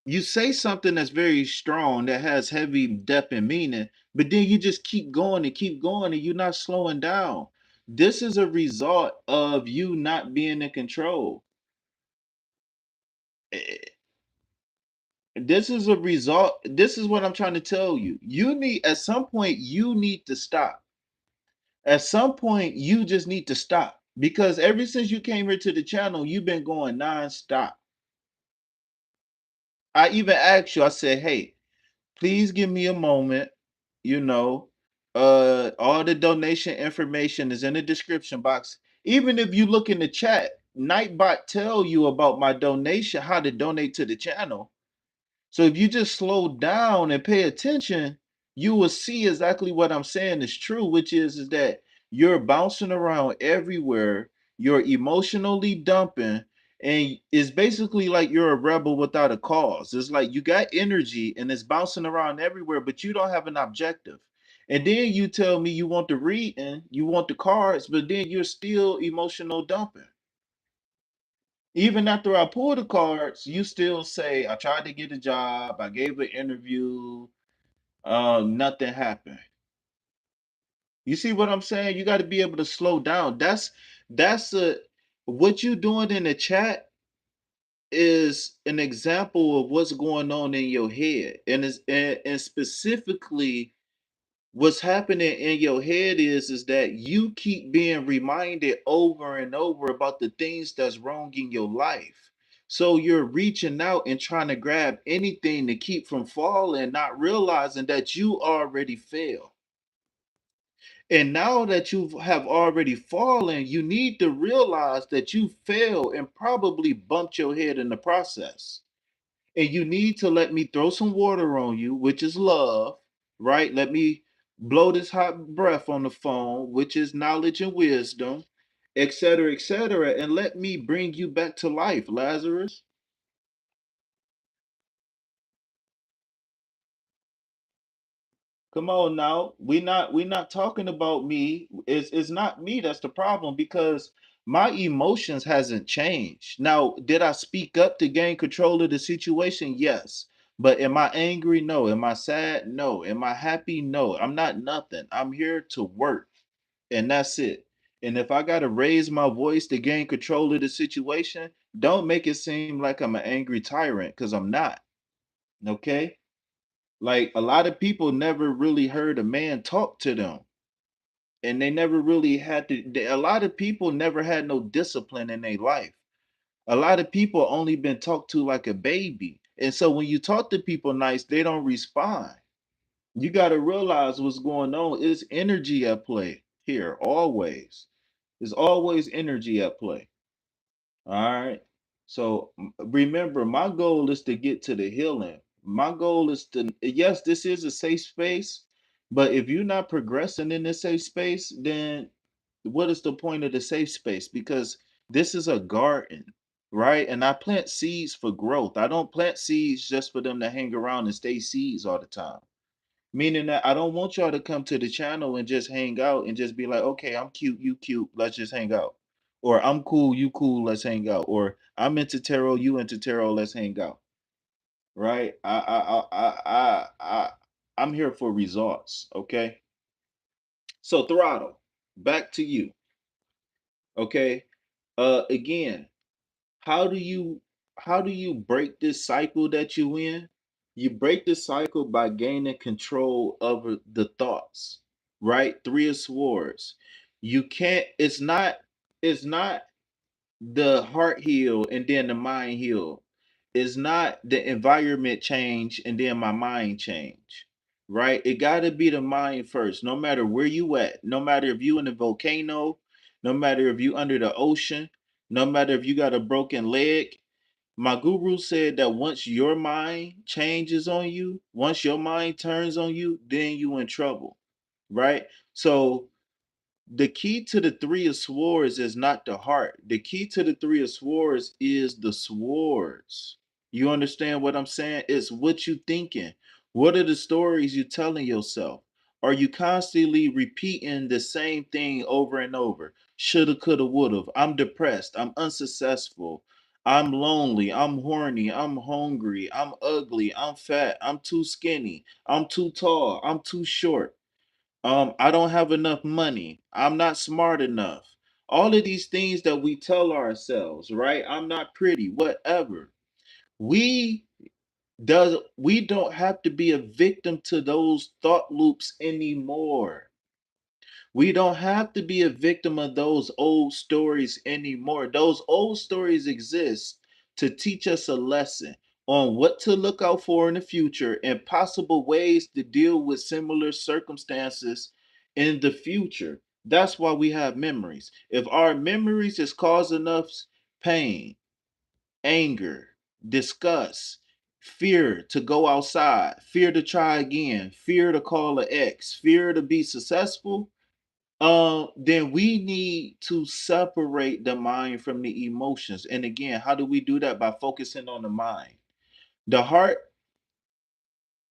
Speaker 1: you say something that's very strong that has heavy depth and meaning, but then you just keep going and you're not slowing down. This is a result of you not being in control. Eh, This is a result. This is what I'm trying to tell you. You need at some point you need to stop. At some point, you just need to stop because ever since you came here to the channel, you've been going nonstop. I even asked you, I said, hey, please give me a moment. You know, all the donation information is in the description box. Even if you look in the chat, Nightbot tell you about my donation, how to donate to the channel. So if you just slow down and pay attention, you will see exactly what I'm saying is true, which is that you're bouncing around everywhere, you're emotionally dumping, and it's basically like you're a rebel without a cause. It's like you got energy and it's bouncing around everywhere, but you don't have an objective. And then you tell me you want the reading, you want the cards, but then you're still emotional dumping. Even after I pull the cards, you still say, I tried to get a job, I gave an interview, nothing happened. You see what I'm saying? You got to be able to slow down. That's a what you doing in the chat is an example of what's going on in your head. And specifically what's happening in your head is that you keep being reminded over and over about the things that's wrong in your life, so you're reaching out and trying to grab anything to keep from falling, not realizing that you already failed. And now that you have already fallen, you need to realize that you failed and probably bumped your head in the process, and you need to let me throw some water on you, which is love, right? Let me blow this hot breath on the phone, which is knowledge and wisdom, et cetera, and let me bring you back to life, Lazarus. Come on now. We not talking about me. It's not me that's the problem because my emotions hasn't changed. Now, did I speak up to gain control of the situation? Yes. But am I angry? No. Am I sad? No. Am I happy? No. I'm not nothing. I'm here to work. And that's it. And if I gotta raise my voice to gain control of the situation, don't make it seem like I'm an angry tyrant, because I'm not. Okay? Like a lot of people never really heard a man talk to them. And they never really had to a lot of people never had no discipline in their life. A lot of people only been talked to like a baby. And so when you talk to people nice, they don't respond. You got to realize what's going on. Is energy at play here always. There's always energy at play. All right. So remember, my goal is to get to the healing. My goal is to, yes, this is a safe space, but if you're not progressing in this safe space, then what is the point of the safe space? Because this is a garden, right? And I plant seeds for growth. I don't plant seeds just for them to hang around and stay seeds all the time. Meaning that I don't want y'all to come to the channel and just hang out and just be like, okay, I'm cute, you cute, let's just hang out. Or I'm cool, you cool, let's hang out. Or I'm into tarot, you into tarot, let's hang out. Right? I'm here for results. Okay. So throttle, back to you. Okay. Again, how do you break this cycle that you in? You break the cycle by gaining control over the thoughts, right? Three of swords. You can't, it's not the heart heal and then the mind heal. It's not the environment change and then my mind change. Right? It gotta be the mind first, no matter where you at, no matter if you in a volcano, no matter if you under the ocean, no matter if you got a broken leg. My guru said that once your mind changes on you, once your mind turns on you, then you in trouble. Right? So the key to the three of swords is not the heart. The key to the three of swords is the swords. You understand what I'm saying? It's what you thinking. What are the stories you telling yourself? Are you constantly repeating the same thing over and over? Shoulda, coulda, woulda. I'm depressed. I'm unsuccessful. I'm lonely. I'm horny. I'm hungry. I'm ugly. I'm fat. I'm too skinny. I'm too tall. I'm too short. I don't have enough money. I'm not smart enough. All of these things that we tell ourselves, right? I'm not pretty, whatever. We we don't have to be a victim to those thought loops anymore. We don't have to be a victim of those old stories anymore. Those old stories exist to teach us a lesson on what to look out for in the future and possible ways to deal with similar circumstances in the future. That's why we have memories. If our memories is causing us pain, anger, disgust, fear to go outside, fear to try again, fear to call an ex, fear to be successful, then we need to separate the mind from the emotions. And again, how do we do that? By focusing on the mind. The heart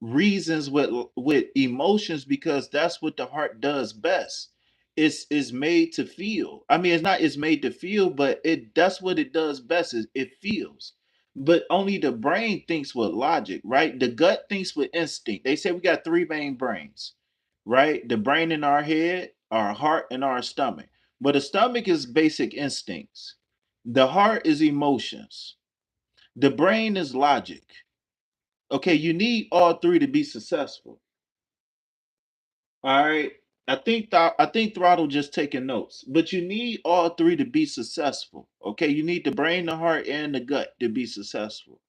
Speaker 1: reasons with emotions because that's what the heart does best. It's made to feel. I mean, it's not it's made to feel, but it that's what it does best is it feels. But only the brain thinks with logic, right? The gut thinks with instinct. They say we got three main brains, right? The brain in our head, our heart, and our stomach. But the stomach is basic instincts. The heart is emotions. The brain is logic. Okay, you need all three to be successful. All right. I think Throttle just taking notes, but you need all three to be successful. Okay, you need the brain, the heart, and the gut to be successful.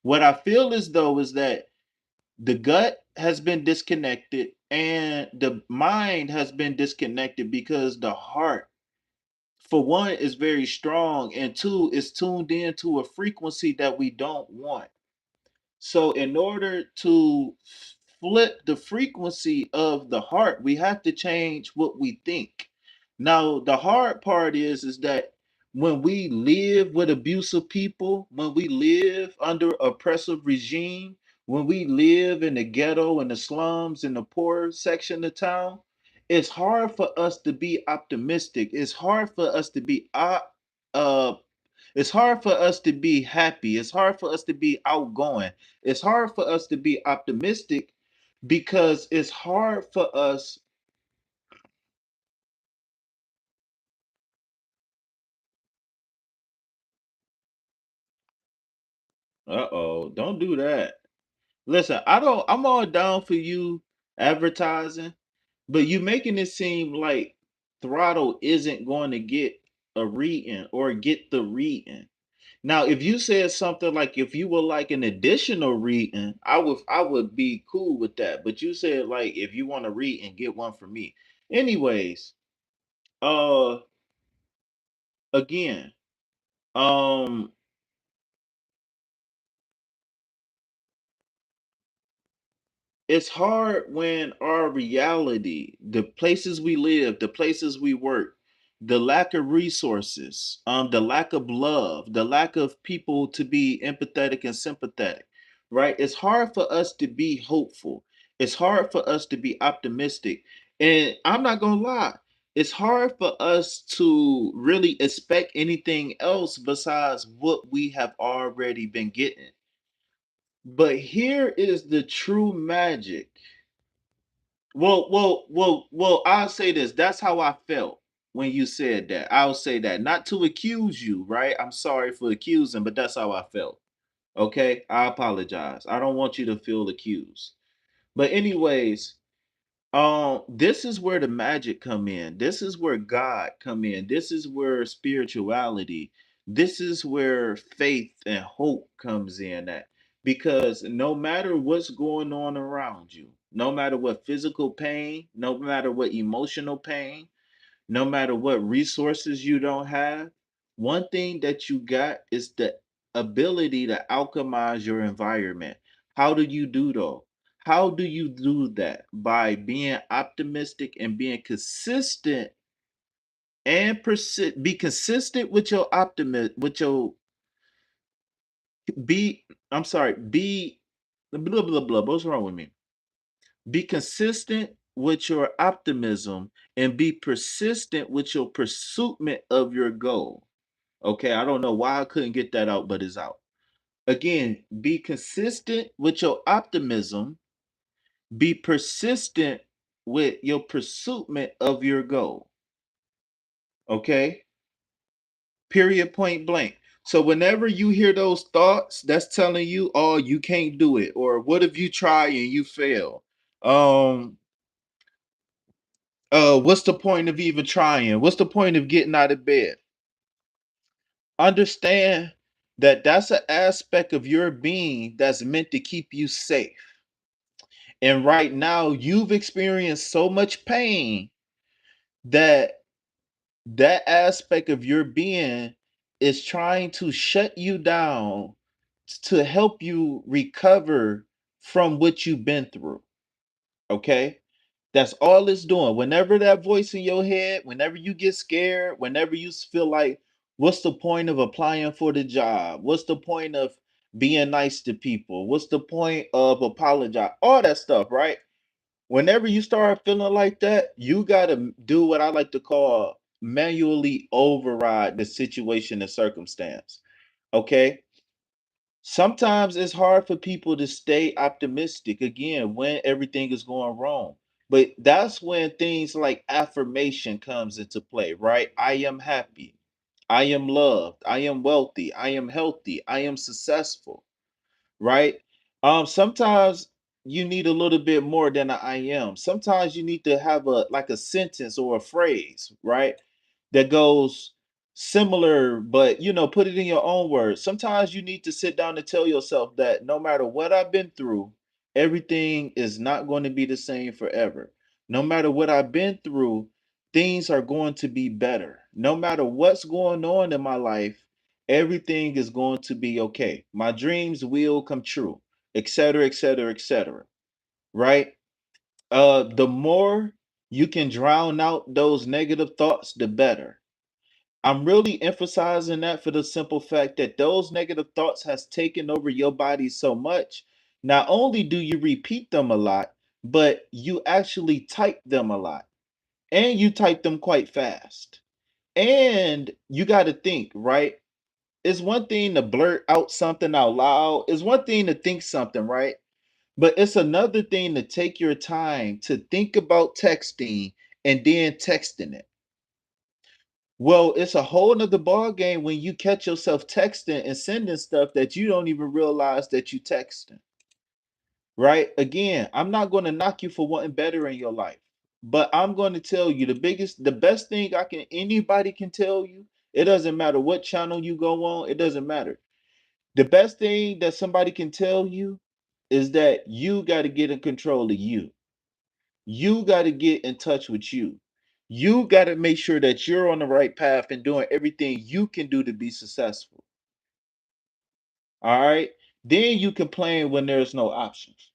Speaker 1: What I feel as though is that the gut has been disconnected and the mind has been disconnected because the heart, for one, is very strong, and two, is tuned into a frequency that we don't want. So, in order to flip the frequency of the heart, we have to change what we think. Now, the hard part is that when we live with abusive people, when we live under oppressive regime, when we live in the ghetto and the slums in the poor section of town, it's hard for us to be optimistic. It's hard for us to be uh it's hard for us to be happy. It's hard for us to be outgoing. It's hard for us to be optimistic because it's hard for us. Uh-oh, don't do that. Listen, I'm all down for you advertising, but you making it seem like Throttle isn't going to get a reading or get the reading. Now, if you said something like if you were like an additional reading, I would be cool with that. But you said like if you want to read and get one from me. Anyways, uh again, um it's hard when our reality, the places we live, the places we work, the lack of resources, the lack of love, the lack of people to be empathetic and sympathetic, right? It's hard for us to be hopeful. It's hard for us to be optimistic. And I'm not going to lie, it's hard for us to really expect anything else besides what we have already been getting. But here is the true magic. Well, I'll say this. That's how I felt when you said that. I'll say that. Not to accuse you, right? I'm sorry for accusing, but that's how I felt. Okay? I apologize. I don't want you to feel accused. But anyways, this is where the magic come in. This is where God come in. This is where spirituality, this is where faith and hope comes in at. Because no matter what's going on around you, no matter what physical pain, no matter what emotional pain, no matter what resources you don't have, one thing that you got is the ability to alchemize your environment. How do you do though? How do you do that? By being optimistic and being consistent and persist. Be consistent with your optimism, with your be. I'm sorry. Be blah blah blah. What's wrong with me? Be consistent with your optimism and be persistent with your pursuit of your goal. Okay, I don't know why I couldn't get that out, but it's out. Again, be consistent with your optimism, be persistent with your pursuit of your goal. Okay, period, point blank. So, whenever you hear those thoughts, that's telling you, oh, you can't do it, or what if you try and you fail? Um, what's the point of even trying? What's the point of getting out of bed? Understand that that's an aspect of your being that's meant to keep you safe. And right now, you've experienced so much pain that that aspect of your being is trying to shut you down to help you recover from what you've been through. Okay? That's all it's doing. Whenever that voice in your head, whenever you get scared, whenever you feel like, what's the point of applying for the job? What's the point of being nice to people? What's the point of apologize? All that stuff, right? Whenever you start feeling like that, you got to do what I like to call manually override the situation and circumstance. Okay? Sometimes it's hard for people to stay optimistic again when everything is going wrong. But that's when things like affirmation comes into play, right? I am happy. I am loved. I am wealthy. I am healthy. I am successful, right? Sometimes you need a little bit more than a I am. Sometimes you need to have a like a sentence or a phrase, right? That goes similar, but put it in your own words. Sometimes you need to sit down and tell yourself that no matter what I've been through, everything is not going to be the same forever. No matter what I've been through, things are going to be better. No matter what's going on in my life, everything is going to be okay. My dreams will come true, etc., etc., etc. Right? The more you can drown out those negative thoughts, the better. I'm really emphasizing that for the simple fact that those negative thoughts has taken over your body so much, Not only do you repeat them a lot, but you actually type them a lot, and you type them quite fast. And you got to think, right? It's one thing to blurt out something out loud, it's one thing to think something, right? But it's another thing to take your time to think about texting and then texting it. Well, it's a whole nother ball game when you catch yourself texting and sending stuff that you don't even realize that you texting. Right? Again, I'm not going to knock you for wanting better in your life, but I'm going to tell you the best thing anybody can tell you. It doesn't matter what channel you go on. It doesn't matter. The best thing that somebody can tell you is that you got to get in control of you. You got to get in touch with you. You got to make sure that you're on the right path and doing everything you can do to be successful. All right. Then you complain when there's no options.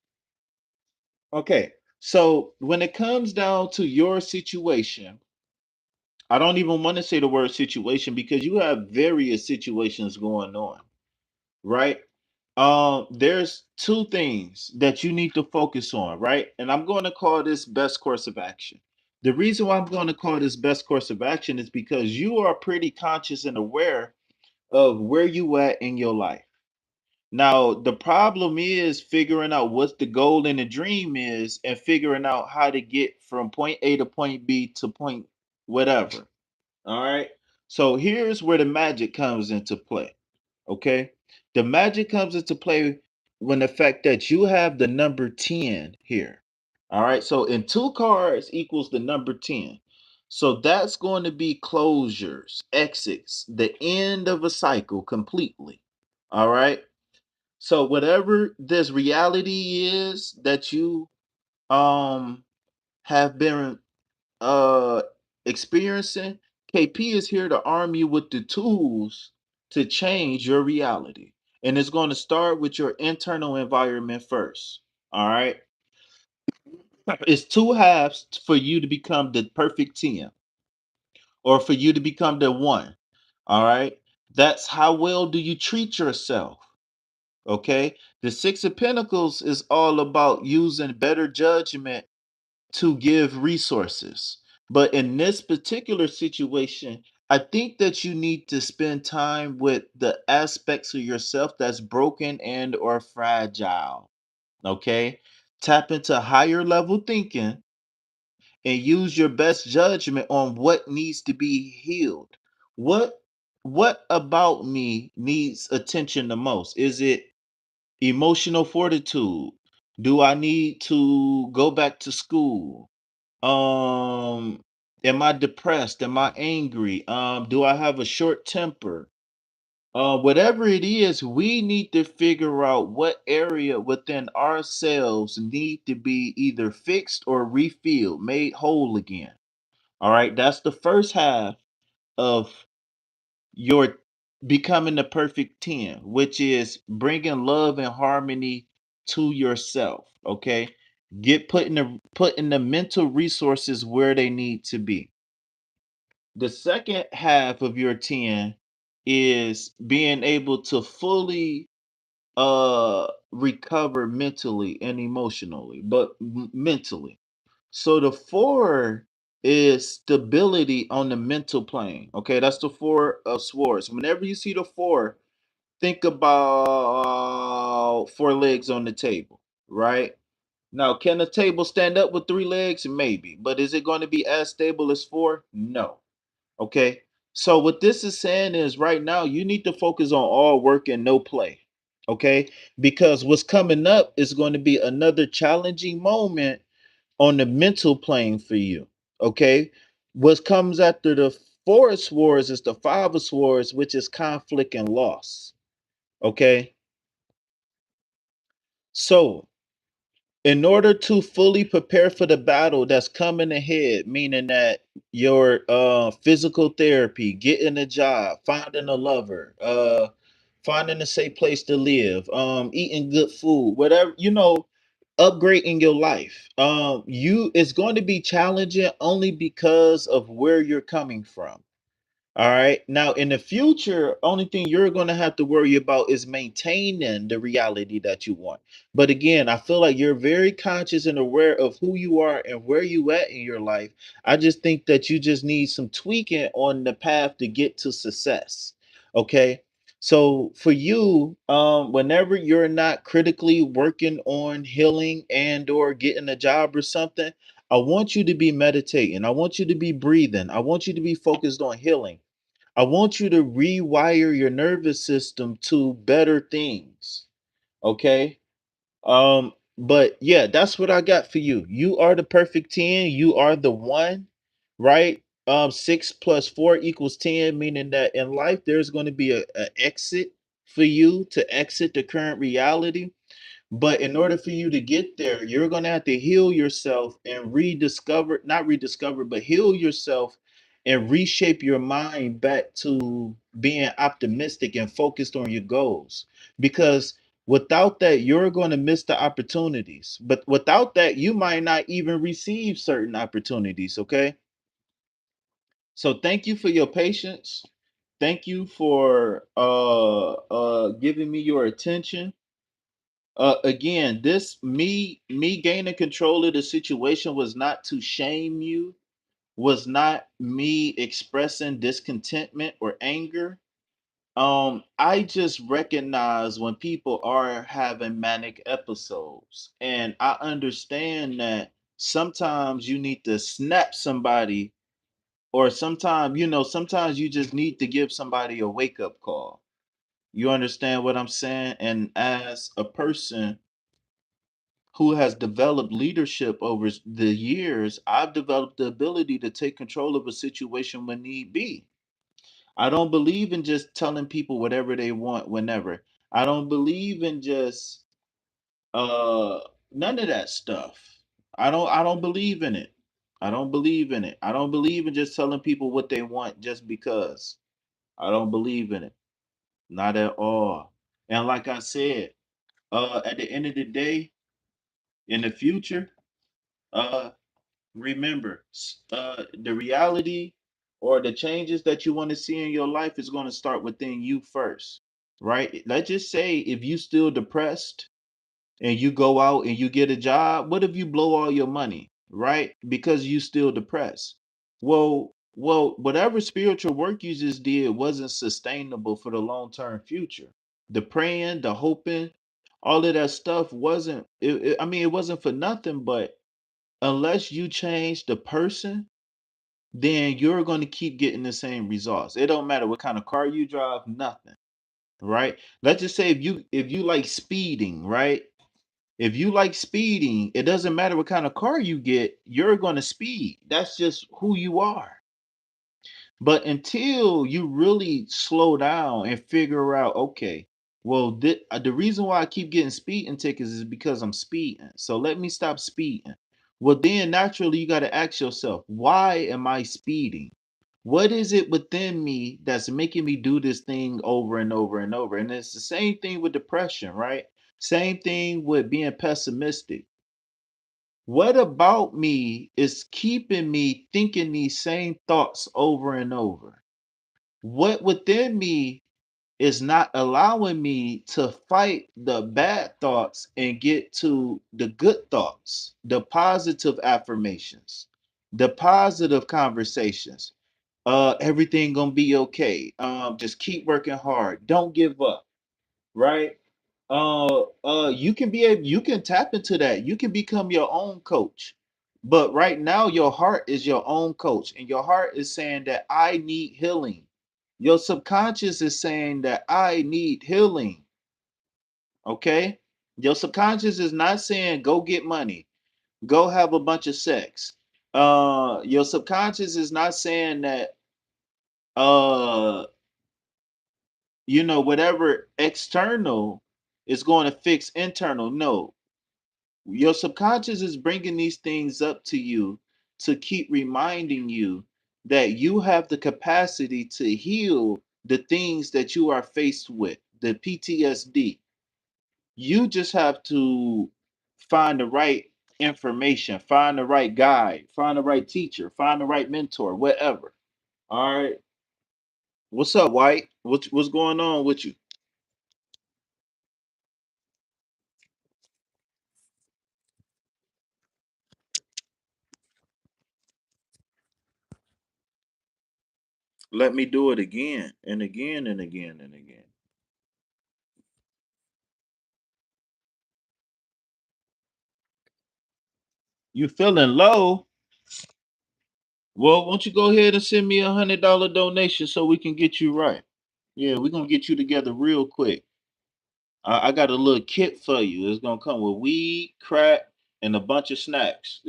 Speaker 1: Okay. So when it comes down to your situation, I don't even want to say the word situation because you have various situations going on, right? There's two things that you need to focus on, right? And I'm going to call this best course of action. The reason why I'm going to call this best course of action is because you are pretty conscious and aware of where you at in your life. Now, the problem is figuring out what the goal and the dream is and figuring out how to get from point A to point B to point whatever. All right. So here's where the magic comes into play. Okay. The magic comes into play when the fact that you have the number 10 here. All right. So in two cards equals the number 10. So that's going to be closures, exits, the end of a cycle completely. All right. So whatever this reality is that you um have been uh experiencing, KP is here to arm you with the tools to change your reality. And it's going to start with your internal environment first. All right. It's two halves for you to become the perfect 10 or for you to become the one. All right. That's how well do you treat yourself? Okay. The Six of Pentacles is all about using better judgment to give resources. But in this particular situation, I think that you need to spend time with the aspects of yourself that's broken and or fragile. Okay? Tap into higher level thinking and use your best judgment on what needs to be healed. What what about me needs attention the most? Is it emotional fortitude? Do I need to go back to school? Am I depressed? Am I angry? Do I have a short temper? Whatever it is, we need to figure out what area within ourselves need to be either fixed or refilled, made whole again. All right, that's the first half of your becoming the perfect 10, which is bringing love and harmony to yourself. Okay, get putting the mental resources where they need to be. The second half of your 10 is being able to fully recover mentally and emotionally, but mentally. So the four is stability on the mental plane. Okay, that's the four of swords. Whenever you see the four, think about four legs on the table, right? Now, can a table stand up with three legs? Maybe, but is it going to be as stable as four? No. Okay. So what this is saying is right now you need to focus on all work and no play. Okay? Because what's coming up is going to be another challenging moment on the mental plane for you. Okay? What comes after the four of swords is the five of swords, which is conflict and loss. Okay? So in order to fully prepare for the battle that's coming ahead, meaning that your physical therapy, getting a job, finding a lover, finding a safe place to live, eating good food, whatever, upgrading your life. You It's going to be challenging only because of where you're coming from. All right. Now, in the future, only thing you're going to have to worry about is maintaining the reality that you want. But again, I feel like you're very conscious and aware of who you are and where you at in your life. I just think that you just need some tweaking on the path to get to success. Okay. So for you, whenever you're not critically working on healing and or getting a job or something, I want you to be meditating. I want you to be breathing. I want you to be focused on healing. I want you to rewire your nervous system to better things. Okay. But yeah, that's what I got for you. You are the perfect 10. You are the one, right? 6 plus 4 equals 10, meaning that in life there's going to be a exit for you to exit the current reality. But in order for you to get there, you're going to have to heal yourself and rediscover, not rediscover, but heal yourself and reshape your mind back to being optimistic and focused on your goals. Because without that, you're going to miss the opportunities. But without that, you might not even receive certain opportunities. Okay. So thank you for your patience. Thank you for giving me your attention. Again, this me gaining control of the situation was not to shame you, was not me expressing discontentment or anger. I just recognize when people are having manic episodes, and I understand that sometimes you need to snap somebody, or sometimes you just need to give somebody a wake up call. You understand what I'm saying? And as a person who has developed leadership over the years, I've developed the ability to take control of a situation when need be. I don't believe in just telling people whatever they want whenever. I don't believe in just uh none of that stuff. I don't believe in it. I don't believe in it. I don't believe in just telling people what they want just because. I don't believe in it. Not at all. And like I said, at the end of the day, in the future, uh remember, the reality or the changes that you want to see in your life is going to start within you first, right? Let's just say if you still depressed and you go out and you get a job, what if you blow all your money, right? Because you still depressed. Well, whatever spiritual work you just did wasn't sustainable for the long-term future. The praying, the hoping, all of that stuff wasn't I mean, it wasn't for nothing, but unless you change the person, then you're going to keep getting the same results. It don't matter what kind of car you drive, nothing, right? Let's just say if you like speeding, right? If you like speeding, it doesn't matter what kind of car you get, you're going to speed. That's just who you are. But until you really slow down and figure out, okay, well, the reason why I keep getting speeding tickets is because I'm speeding. So let me stop speeding. Well, then naturally, you got to ask yourself, why am I speeding? What is it within me that's making me do this thing over and over and over? And it's the same thing with depression, right? Same thing with being pessimistic. What about me is keeping me thinking these same thoughts over and over? What within me is not allowing me to fight the bad thoughts and get to the good thoughts, the positive affirmations, the positive conversations. Everything gonna be okay. Just keep working hard. Don't give up, right? You can tap into that. You can become your own coach. But right now, your heart is your own coach, and your heart is saying that I need healing. Your subconscious is saying that I need healing. Okay? Your subconscious is not saying go get money, go have a bunch of sex. Your subconscious is not saying that uh whatever external is going to fix internal. No, your subconscious is bringing these things up to you to keep reminding you that you have the capacity to heal the things that you are faced with, the PTSD. You just have to find the right information, find the right guide, find the right teacher, find the right mentor, whatever. All right. What's up, White? What's going on with you? Let me do it again and again and again and again. You feeling low? Well, won't you go ahead and send me $100 donation so we can get you right? Yeah, we're gonna get you together real quick. I got a little kit for you. It's gonna come with weed, crack, and a bunch of snacks.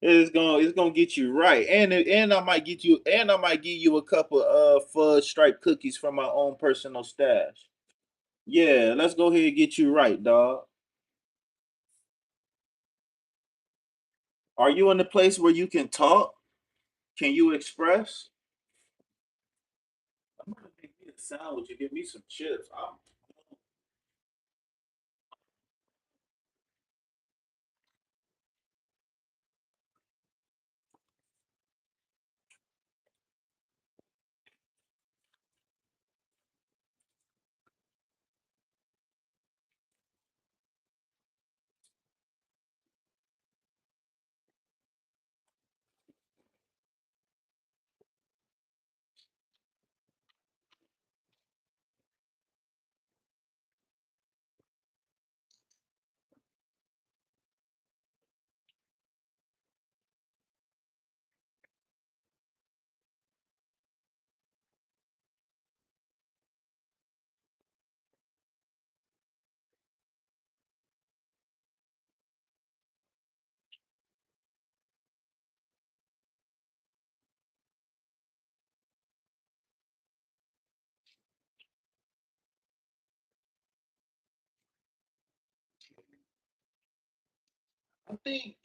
Speaker 1: It's gonna get you right, and I might give you a couple of fudge stripe cookies from my own personal stash. Yeah, let's go ahead and get you right, dog. Are you in a place where you can talk? Can you express? I'm gonna make me a sandwich and get me some chips.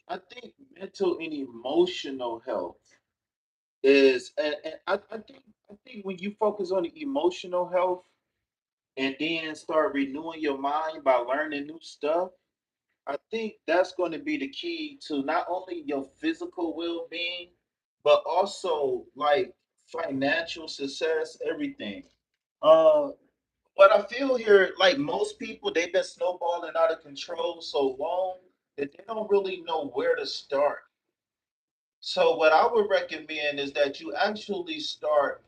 Speaker 1: I think mental and emotional health is, and I think when you focus on the emotional health and then start renewing your mind by learning new stuff, I think that's going to be the key to not only your physical well-being, but also like financial success, everything. Uh, what I feel here, like most people, they've been snowballing out of control so long that they don't really know where to start. So what I would recommend is that you actually start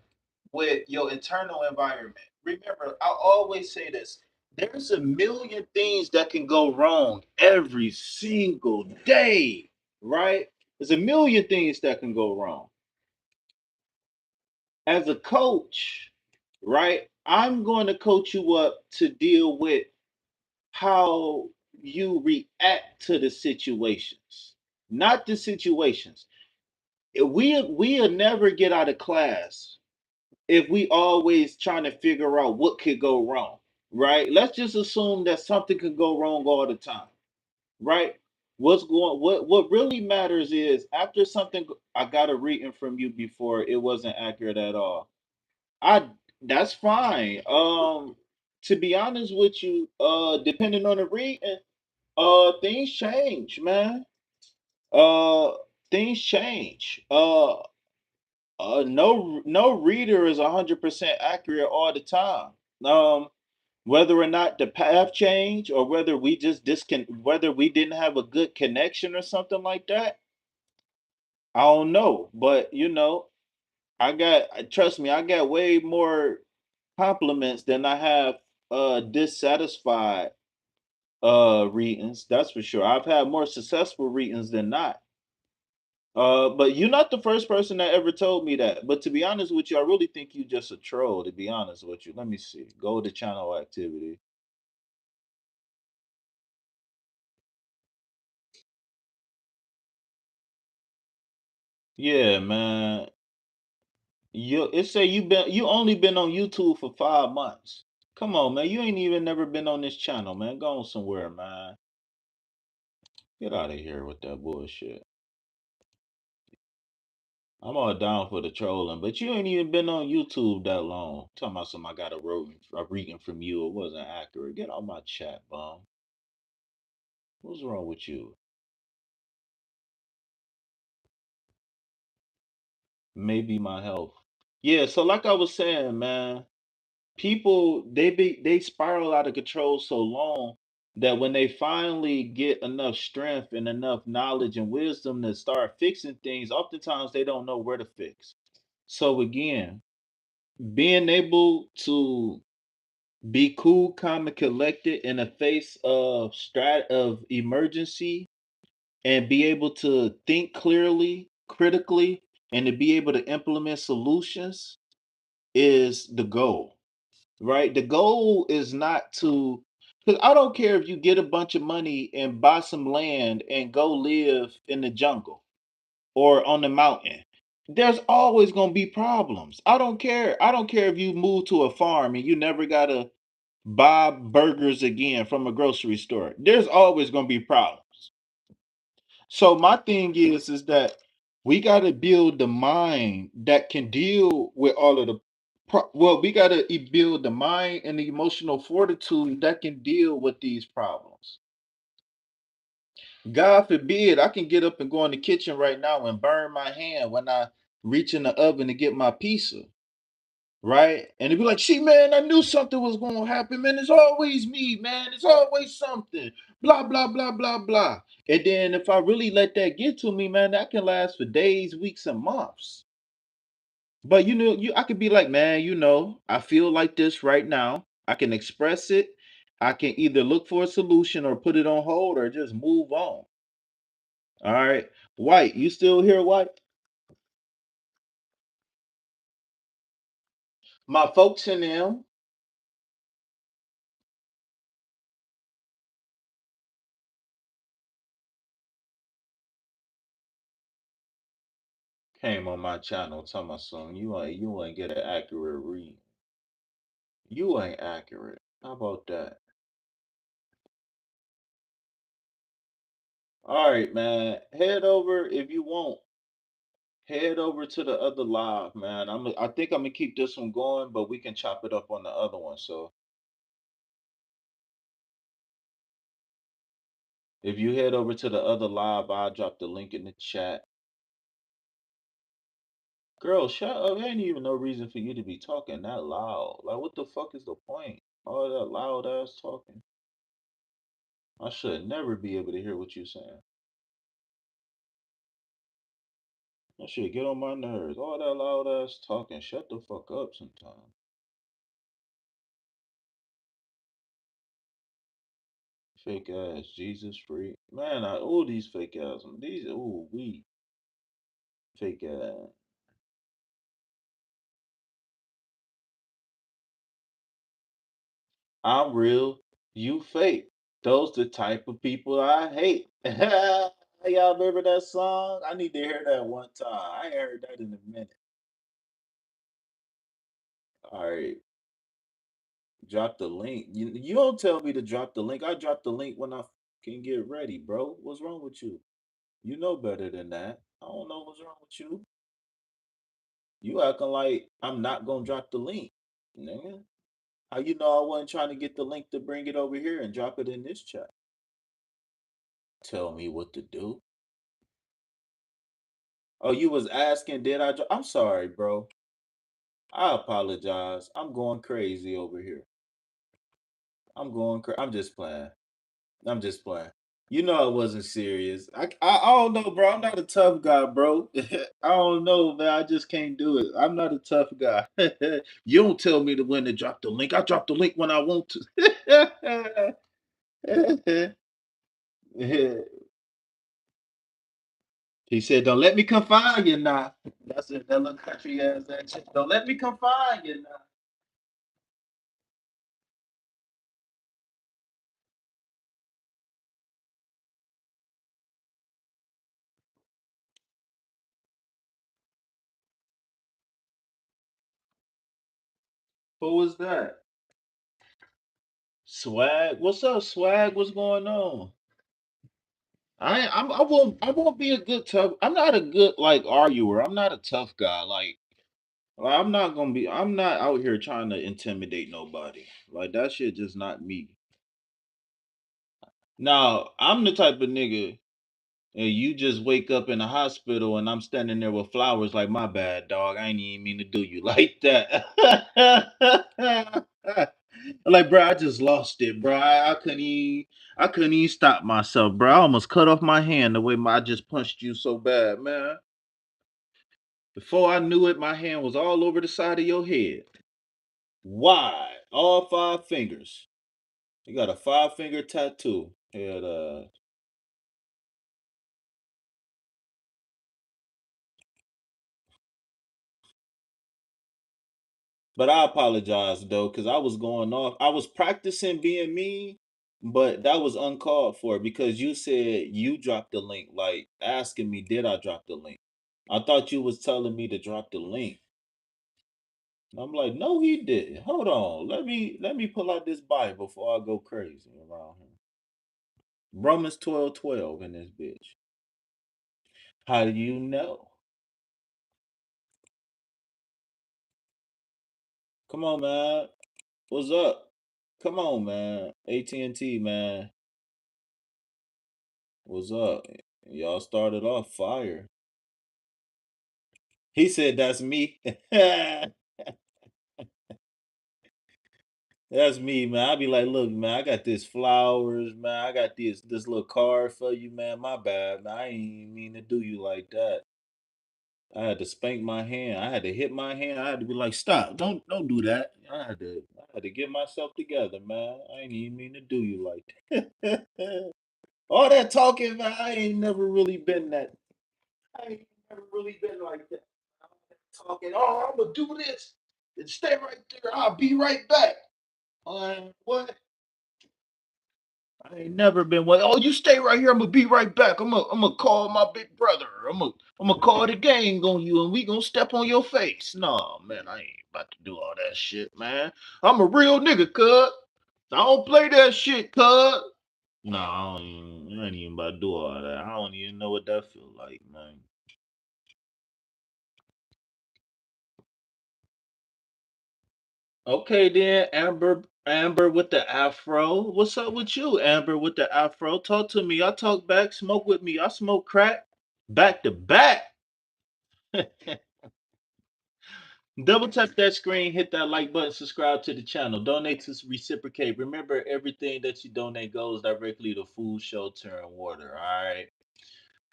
Speaker 1: with your internal environment. Remember, I always say this. There's a million things that can go wrong every single day, right? There's a million things that can go wrong. As a coach, right? I'm going to coach you up to deal with how you react to the situations, not the situations. We'll never get out of class if we always trying to figure out what could go wrong, right? Let's just assume that something could go wrong all the time, right? What really matters is after something I got a reading from you before, it wasn't accurate at all. I That's fine. To be honest with you, depending on the reading, things change, man. Uh Things change. No reader is 100% accurate all the time. Um, whether or not the path change or whether we just whether we didn't have a good connection or something like that, I don't know. But trust me, I got way more compliments than I have dissatisfied readings. That's for sure. I've had more successful readings than not. But you're not the first person that ever told me that. But to be honest with you, I really think you just a troll, to be honest with you. Let me see. Go to channel activity. Yeah, man. You only been on YouTube for 5 months. Come on, man. You ain't even never been on this channel, man. Go on somewhere, man. Get out of here with that bullshit. I'm all down for the trolling, but you ain't even been on YouTube that long. Talking about something I got a reading from you. It wasn't accurate. Get on my chat, bum. What's wrong with you? maybe my health. Yeah, so like I was saying, man, people they spiral out of control so long that when they finally get enough strength and enough knowledge and wisdom to start fixing things, oftentimes they don't know where to fix. So again, being able to be cool, calm, and collected in the face of emergency, and be able to think clearly, critically, and to be able to implement solutions is the goal, right? The goal is not to, because I don't care if you get a bunch of money and buy some land and go live in the jungle or on the mountain. There's always going to be problems. I don't care. I don't care if you move to a farm and you never got to buy burgers again from a grocery store. There's always going to be problems. So my thing is that we got to build the mind that can deal with all of the well, we got to build the mind and the emotional fortitude that can deal with these problems. God forbid I can get up and go in the kitchen right now and burn my hand when I reach in the oven to get my pizza. Right? And it'd be like, see, man, I knew something was going to happen, man. It's always me, man. It's always something. Blah, blah, blah, blah, blah. And then if I really let that get to me, man, that can last for days, weeks, and months. But I could be like, man, I feel like this right now. I can express it. I can either look for a solution or put it on hold or just move on. All right. White, you still here, White? My folks in them came on my channel telling my son, you ain't get an accurate read. You ain't accurate. How about that? All right, man. Head over if you want. Head over to the other live, man. I think I'm gonna keep this one going, but we can chop it up on the other one. So if you head over to the other live, I'll drop the link in the chat. Girl, shut up. There ain't even no reason for you to be talking that loud. Like, what the fuck is the point? All that loud ass talking. I should never be able to hear what you're saying. That shit get on my nerves. All that loud ass talking. Shut the fuck up sometime. Fake ass Jesus freak. Man, all these fake ass. These we fake ass. I'm real, you fake. Those the type of people I hate. Y'all remember that song? I need to hear that one time. I ain't heard that in a minute. All right, drop the link. You don't tell me to drop the link. I drop the link when I can get ready, bro. What's wrong with you? You know better than that. I don't know what's wrong with you. You acting like I'm not gonna drop the link, nigga. How you know I wasn't trying to get the link to bring it over here and drop it in this chat? Tell me what to do. Oh, you was asking, did I? I'm sorry, bro. I apologize. I'm going crazy over here. I'm just playing. I'm just playing. You know I wasn't serious. I don't know, bro. I'm not a tough guy, bro. I don't know, man. I just can't do it. I'm not a tough guy. You don't tell me to when to drop the link. I drop the link when I want to. He said, "Don't let me confine you now." That's it. That little country ass accent. Don't let me confine you now. Who was that? Swag. What's up, Swag? What's going on? I won't be a good tough. I'm not a good like arguer. I'm not a tough guy. Like I'm not out here trying to intimidate nobody. Like that shit just not me. Now, I'm the type of nigga. And you just wake up in the hospital and I'm standing there with flowers like my bad dog. I ain't even mean to do you like that. Like, bro, I just lost it, bro. I couldn't even stop myself, bro. I almost cut off my hand the way I just punched you so bad, man. Before I knew it, my hand was all over the side of your head. Wide, all 5 fingers. You got a 5 finger tattoo. And but I apologize though, because I was going off. I was practicing being mean, but that was uncalled for because you said you dropped the link, like asking me, did I drop the link? I thought you was telling me to drop the link. I'm like, no, he didn't. Hold on. Let me pull out this Bible before I go crazy around here. Romans 12:12 in this bitch. How do you know? Come on, man. What's up? Come on, man. AT&T, man. What's up? Y'all started off fire. He said that's me. That's me, man. I be like, look, man, I got this flowers, man. I got this little card for you, man. My bad, man. I ain't even mean to do you like that. I had to spank my hand. I had to hit my hand. I had to be like, stop, don't do that. I had to get myself together, man. I ain't even mean to do you like that. All that talking, man, I ain't never really been that. I ain't never really been like that. Talking, oh, I'm gonna do this and stay right there. I'll be right back. What? I ain't never been one. Oh, you stay right here. I'm gonna be right back. I'm gonna call my big brother. I'm gonna call the gang on you, and we gonna step on your face. No, man, I ain't about to do all that shit, man. I'm a real nigga, cuz. I don't play that shit, cuz. No, I ain't even about to do all that. I don't even know what that feel like, man. Okay then, Amber with the afro. What's up with you, Amber with the afro? Talk to me. I talk back. Smoke with me. I smoke crack. Back to back. Double tap that screen, hit that like button, subscribe to the channel, donate to reciprocate. Remember, everything that you donate goes directly to food, shelter, and water. All right.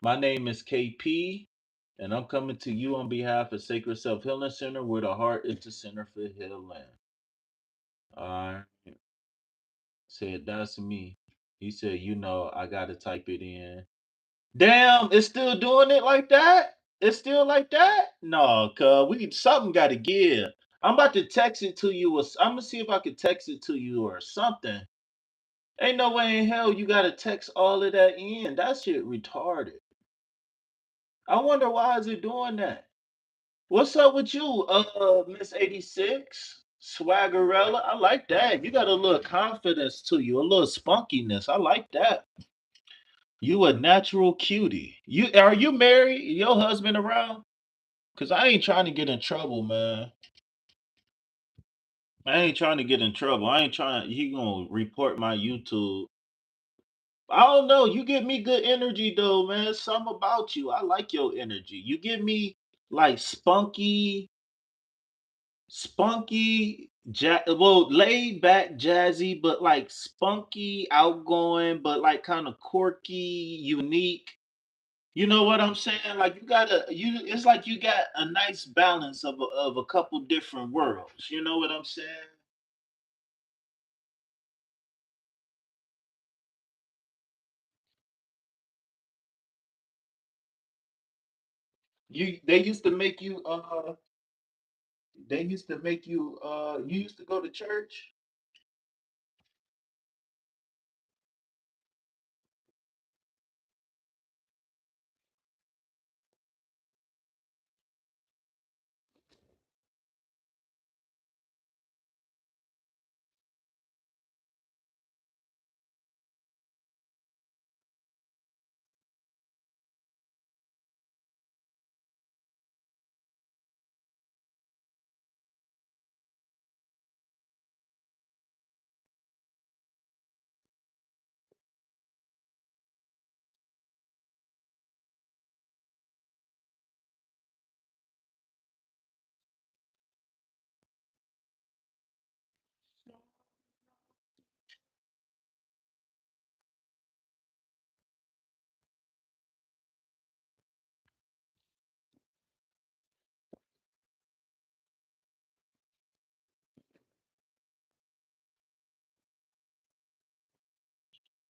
Speaker 1: My name is KP, and I'm coming to you on behalf of Sacred Self Healing Center, where the heart is the center for healing. All right. Said that's me. He said, I gotta type it in. Damn, it's still doing it like that? It's still like that? No, cuz something gotta give. I'm about to text it to you, or I'm gonna see if I can text it to you or something. Ain't no way in hell you gotta text all of that in. That shit retarded. I wonder why is it doing that? What's up with you, Miss 86? Swaggerella? I like that. You got a little confidence to you, a little spunkiness. I like that. You a natural cutie. Are you married? Your husband around? Cause I ain't trying to get in trouble, man. I ain't trying to get in trouble. I ain't trying. He gonna report my YouTube. I don't know. You give me good energy though, man. Something about you. I like your energy. You give me like well, laid back, jazzy, but like spunky, outgoing, but like kind of quirky, unique. You know what I'm saying? Like it's like you got a nice balance of a couple different worlds. You know what I'm saying? They used to make you you used to go to church?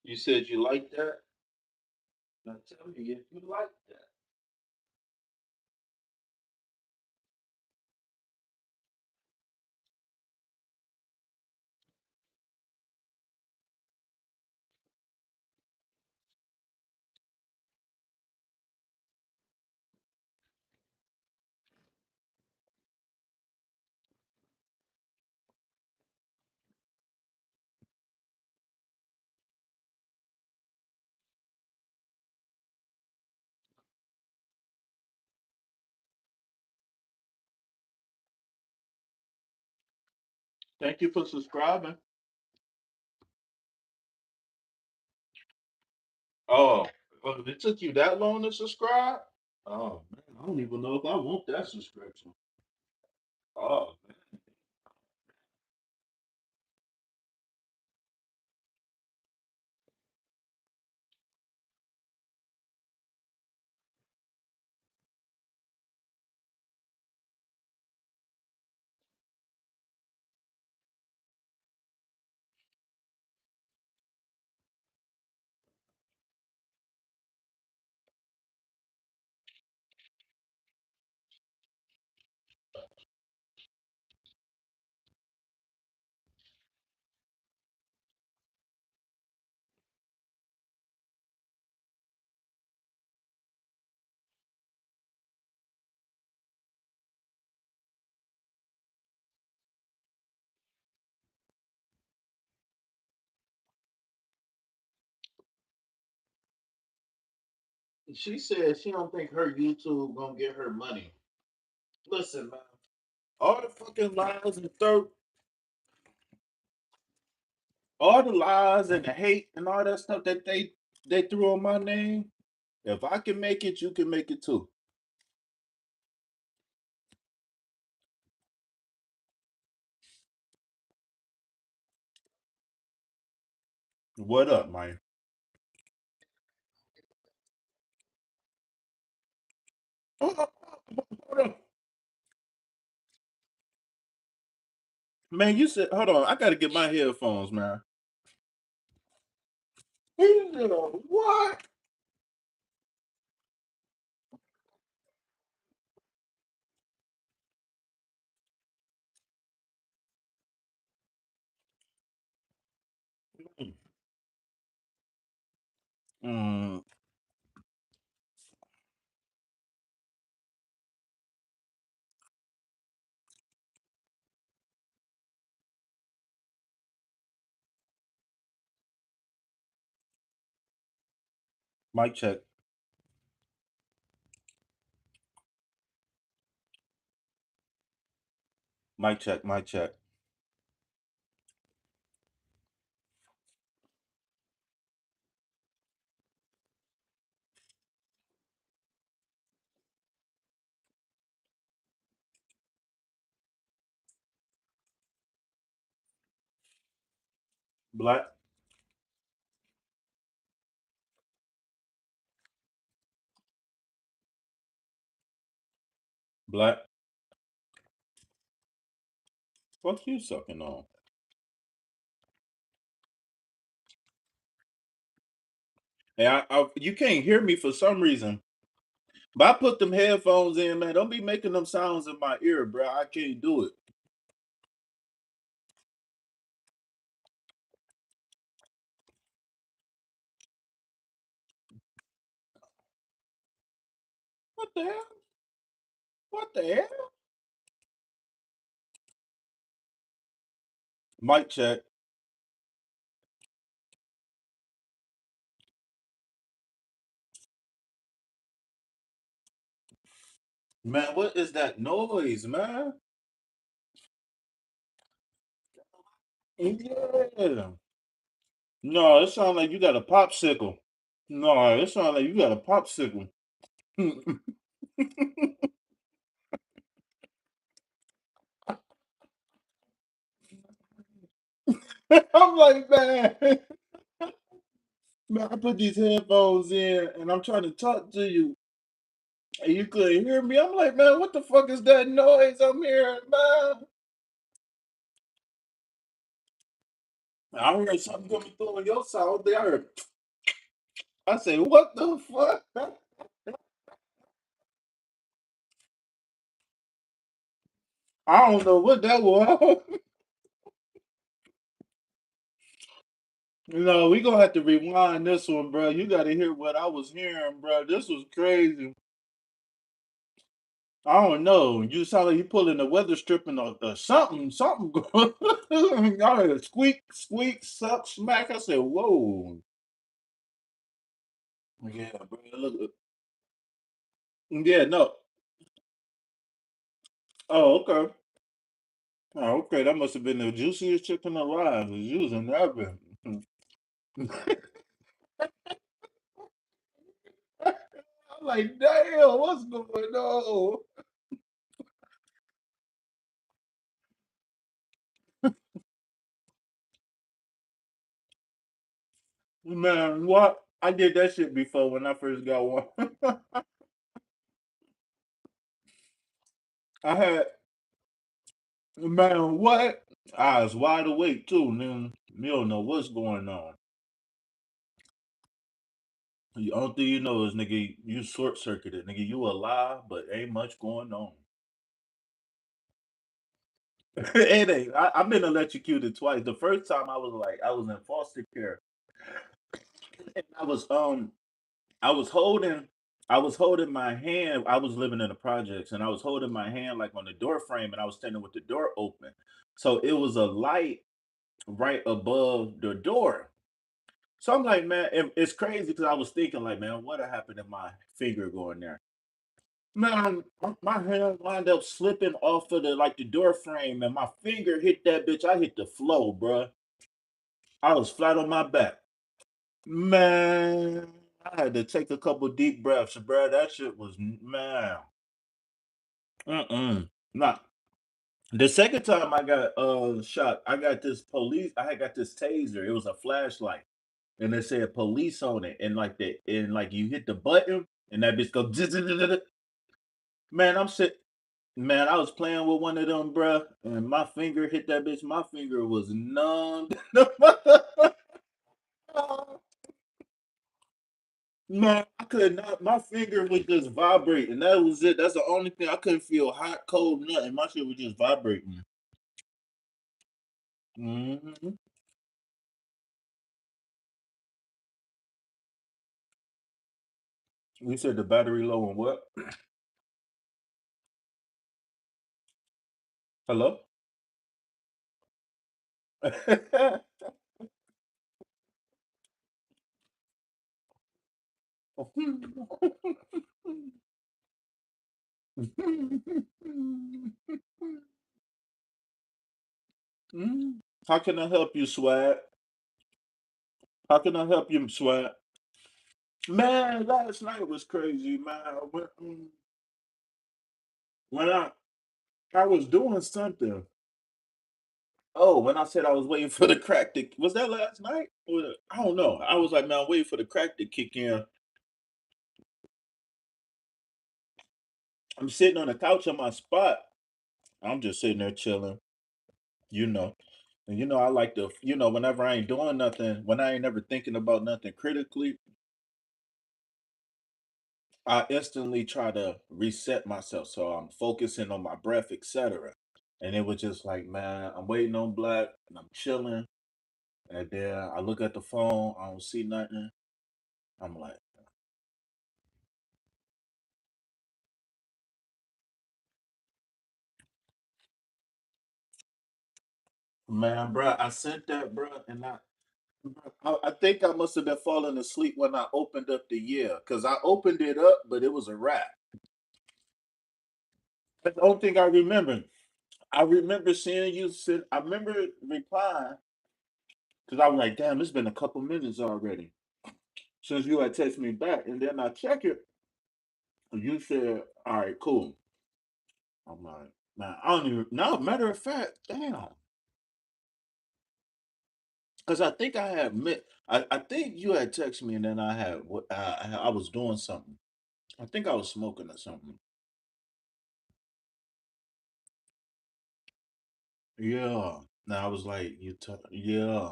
Speaker 1: You said you like that? Now tell me if you like that. Thank you for subscribing. Oh, oh, it took you that long to subscribe? Oh man, I don't even know if I want that subscription. Oh man. She said she don't think her YouTube gonna get her money. Listen, man, all the fucking lies and all the lies and the hate and all that stuff that they threw on my name. If I can make it, you can make it too. What up, man? Hold on, hold on. Man, you said hold on. I gotta get my headphones, man. He said, what? Mm, mic check. Mic check. Mic check. Black. Black. Fuck you sucking on. Hey, you can't hear me for some reason. But I put them headphones in, man. Don't be making them sounds in my ear, bro. I can't do it. What the hell? What the hell? Mic check. Man, what is that noise, man? Yeah. No, it sounds like you got a popsicle. No, it sounds like you got a popsicle. I'm like, man, man, I put these headphones in and I'm trying to talk to you and you couldn't hear me. I'm like, man, what the fuck is that noise I'm hearing, man? I heard something coming through on your side. I heard. I said, "What the fuck?" I don't know what that was. No, we gonna have to rewind this one, bro. You got to hear what I was hearing, bro. This was crazy. I don't know. You sound like you pulling the weather stripping or something, something going. I heard a squeak, squeak, suck, smack. I said, "Whoa, yeah, bro." Look, yeah, no. Oh, okay. Oh, okay. That must have been the juiciest chicken alive. Was using that been. I'm like, damn, what's going on? Man, what? I did that shit before when I first got one. I had, man, what? I was wide awake too, man. You don't know what's going on. The only thing you know is, nigga, you short circuited. Nigga, you alive, but ain't much going on. It ain't. I've been electrocuted twice. The first time I was like, I was in foster care. And I was holding I was holding my hand. I was living in the projects and I was holding my hand like on the door frame and I was standing with the door open. So it was a light right above the door. So I'm like, man, it's crazy because I was thinking like, man, what happened to my finger going there? Man, my hand wound up slipping off of the door frame and my finger hit that bitch. I hit the floor, bruh. I was flat on my back. Man, I had to take a couple deep breaths, bro. That shit was man. Not the second time I got shot. I got this police. I had got this taser. It was a flashlight, and it said police on it. And like that, and like you hit the button, and that bitch go. Zzz. Man, I'm sit. Man, I was playing with one of them, bruh, and my finger hit that bitch. My finger was numb. Man, I could not. My finger would just vibrate, and that was it. That's the only thing. I couldn't feel hot, cold, nothing. My shit was just vibrating. Hmm. You said the battery low on what? Hello? Mm. How can I help you, Swag? How can I help you, Swag? Man, last night was crazy, man. When I was doing something. Oh, when I said I was waiting for the crack to was that last night? I don't know. I was like, man, I'm waiting for the crack to kick in. I'm sitting on the couch on my spot. I'm just sitting there chilling, you know. And I like to, whenever I ain't doing nothing, when I ain't never thinking about nothing critically, I instantly try to reset myself. So I'm focusing on my breath, etc. And it was just like, man, I'm waiting on Black and I'm chilling. And then I look at the phone, I don't see nothing. I'm like, man, bro, I sent that, bro, and I think I must have been falling asleep when I opened up the year because I opened it up, but it was a wrap. That's the only thing I remember. I remember seeing you send. I remember replying because I was like, "Damn, it's been a couple minutes already since you had texted me back." And then I check it, and you said, "All right, cool." I'm like, "Man, I don't even." No, matter of fact, damn, because I think I had met. I think you had texted me, and then I had. I was doing something. I think I was smoking or something. Yeah. Now I was like, yeah.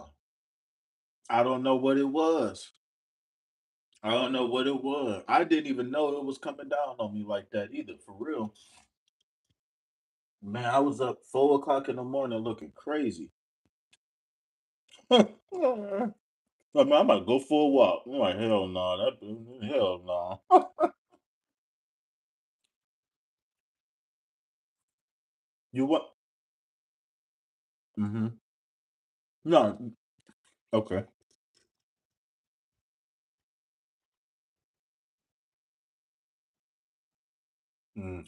Speaker 1: I don't know what it was. I don't know what it was. I didn't even know it was coming down on me like that either, for real. Man, I was up 4 o'clock in the morning looking crazy. I mean, I'm about to go for a walk. I'm like, hell no, hell no. You what? Mm-hmm. No, okay.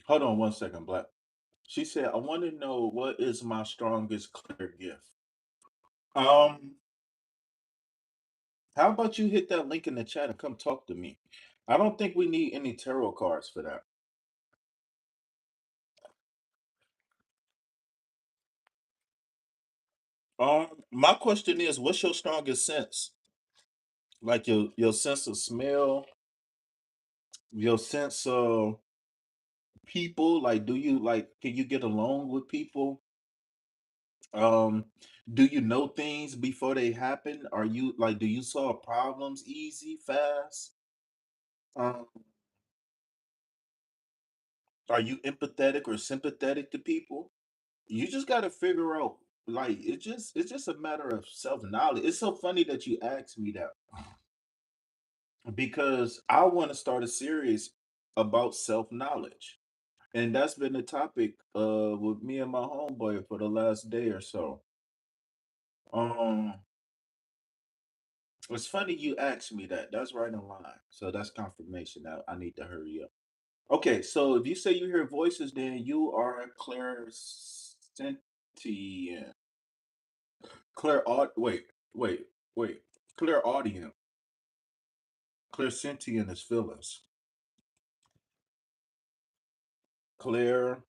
Speaker 1: Hold on 1 second, Black. She said, I want to know what is my strongest clear gift. Um, how about you hit that link in the chat and come talk to me? I don't think we need any tarot cards for that. My question is, what's your strongest sense? Like your sense of smell, your sense of people. Like, do you like? Can you get along with people? Um, do you know things before they happen? Are you like? Do you solve problems easy, fast? Um, are you empathetic or sympathetic to people? You just got to figure out. Like, it's just a matter of self knowledge. It's so funny that you asked me that because I want to start a series about self knowledge. And that's been the topic with me and my homeboy for the last day or so. Um it's funny you asked me that. That's right in line. So that's confirmation that I need to hurry up. Okay, so if you say you hear voices, then you are a clairsentient. Wait. Clairaudient. Clairsentient is Phyllis. Clairaudient.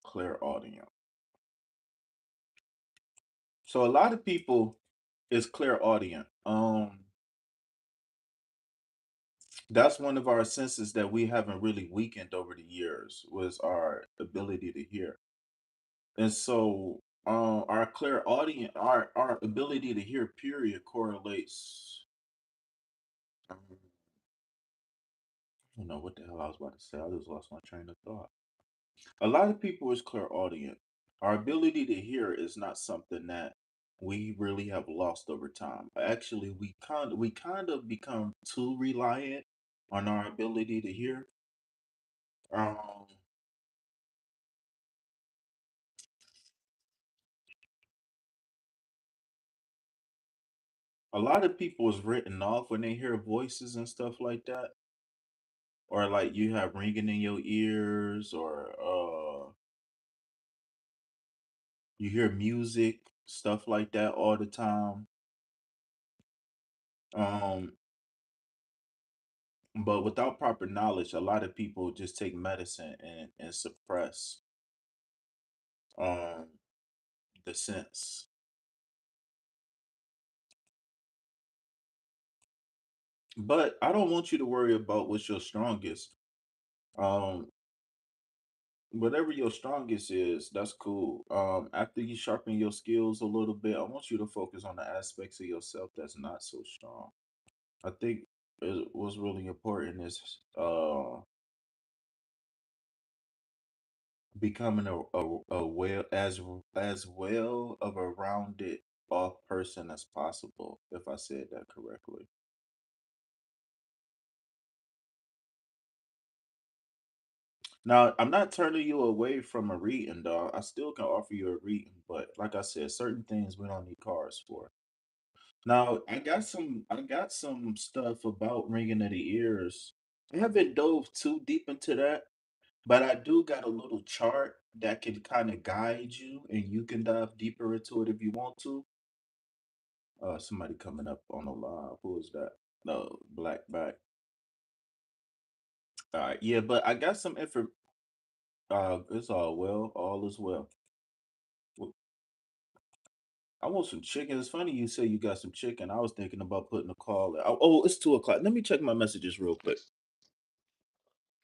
Speaker 1: Clairaudient. So a lot of people is clairaudient. That's one of our senses that we haven't really weakened over the years was our ability to hear. And so our clairaudient our ability to hear period correlates. I don't know what the hell I was about to say. I just lost my train of thought. A lot of people is clairaudient. Our ability to hear is not something that we really have lost over time. Actually, we kind of become too reliant on our ability to hear. Um, a lot of people is written off when they hear voices and stuff like that, or like you have ringing in your ears, or you hear music, stuff like that all the time. Um, but without proper knowledge, a lot of people just take medicine and suppress um the sense. But I don't want you to worry about what's your strongest. Um, whatever your strongest is, that's cool. After you sharpen your skills a little bit, I want you to focus on the aspects of yourself that's not so strong. I think what's really important is becoming a well as well of a rounded off person as possible, if I said that correctly. Now, I'm not turning you away from a reading, dog. I still can offer you a reading, but like I said, certain things we don't need cards for. Now, I got some stuff about ringing of the ears. I haven't dove too deep into that, but I do got a little chart that can kind of guide you, and you can dive deeper into it if you want to. Somebody coming up on the live. Who is that? No, black back. All right, yeah, but I got some info. It's all well. All is well. I want some chicken. It's funny you say you got some chicken. I was thinking about putting a call. Oh, it's 2 o'clock. Let me check my messages real quick.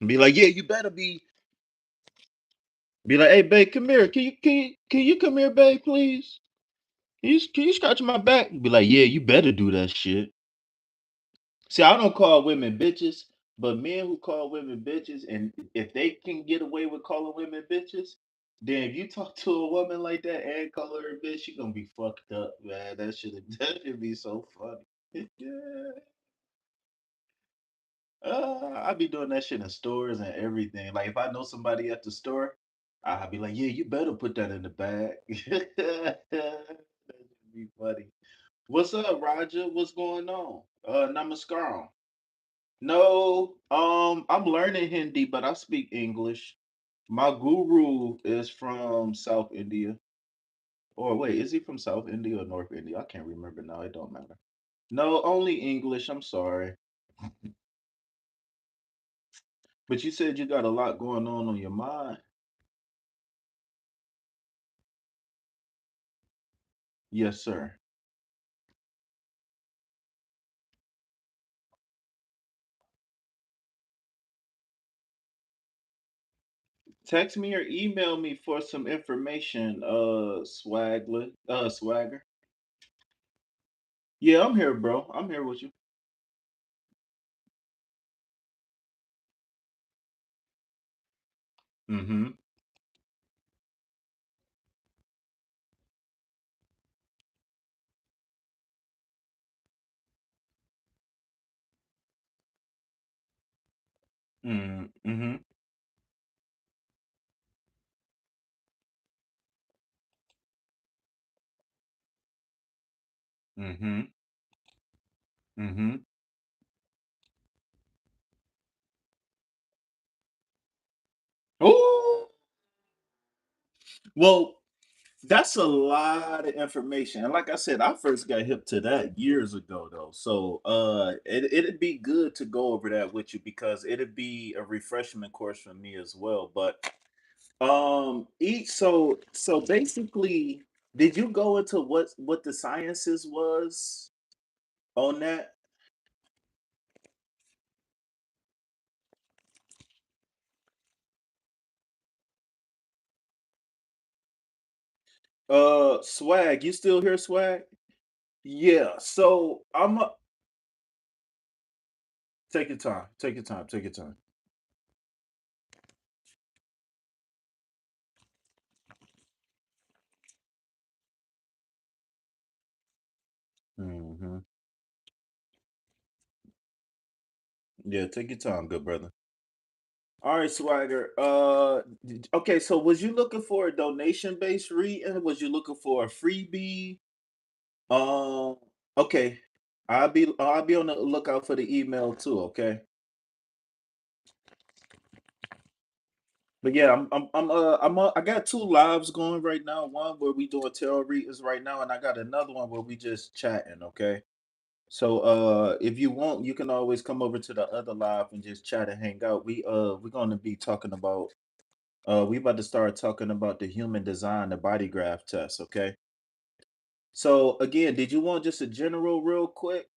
Speaker 1: And be like, yeah, you better be like, hey, babe, come here. Can you come here, babe, please? Can you scratch my back? Be like, yeah, you better do that shit. See, I don't call women bitches, but men who call women bitches, and if they can get away with calling women bitches, then if you talk to a woman like that and call her a bitch, she gonna be fucked up, man. That should be so funny. I be doing that shit in stores and everything. Like if I know somebody at the store, I'll be like, yeah, you better put that in the bag. That should be funny. What's up, Roger? What's going on? Namaskaram. No, I'm learning Hindi, but I speak English. My guru is from South India. Or wait, is he from South India or North India? I can't remember now. It don't matter. No, only English. I'm sorry. But you said you got a lot going on your mind. Yes, sir. Text me or email me for some information, swagger. Yeah, I'm here, bro. I'm here with you. Mm-hmm. Mm-hmm. Mm-hmm. Mm-hmm. Oh, well, that's a lot of information. And like I said, I first got hip to that years ago though. So it'd be good to go over that with you because it'd be a refreshment course for me as well. But each so basically, did you go into what the sciences was on that? Swag, you still here, Swag? Yeah. So take your time. Take your time. Take your time. Hmm. Yeah, take your time, good brother. All right, Swagger. Okay. So, was you looking for a donation-based reading? Was you looking for a freebie? Um. Okay. I'll be on the lookout for the email too. Okay. But yeah, I got two lives going right now. One where we doing tarot readings right now, and I got another one where we just chatting. Okay. So if you want, you can always come over to the other live and just chat and hang out. We're gonna be talking about we about to start talking about the human design, the body graph test, okay? So again, did you want just a general real quick?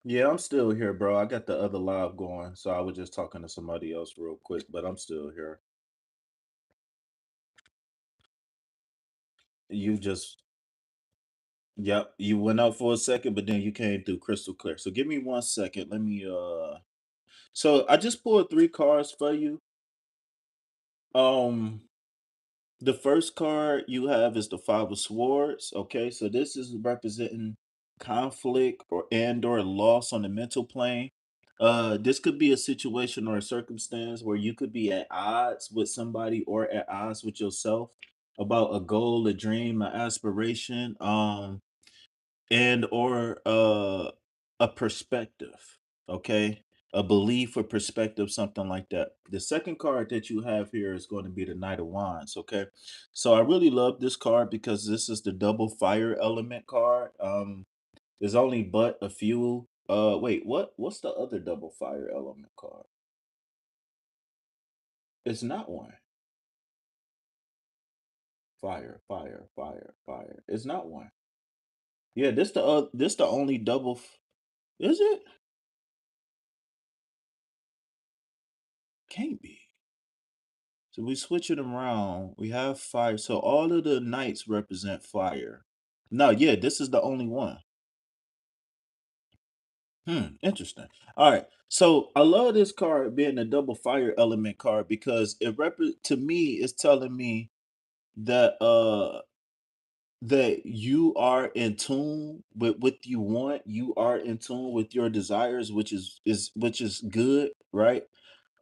Speaker 1: Yeah, I'm still here, bro. I got the other live going, so I was just talking to somebody else real quick, but I'm still here. You just Yep, you went out for a second, but then you came through crystal clear. So give me 1 second. Let me so I just pulled three cards for you. Um The first card you have is the Five of Swords. Okay, so this is representing conflict or loss on the mental plane. This could be a situation or a circumstance where you could be at odds with somebody or at odds with yourself about a goal, a dream, an aspiration. And or a perspective, okay, a belief or perspective, something like that. The second card that you have here is going to be the Knight of Wands, okay. So I really love this card because this is the double fire element card. There's only but a few wait, what's the other double fire element card? It's not one. Fire, fire, fire, fire. It's not one. Yeah, this the only is it? Can't be. So we switch it around. We have fire. So all of the knights represent fire. No, yeah, this is the only one. Interesting. All right. So I love this card being a double fire element card because to me it's telling me that that you are in tune with what you want. You are in tune with your desires, which is good, right?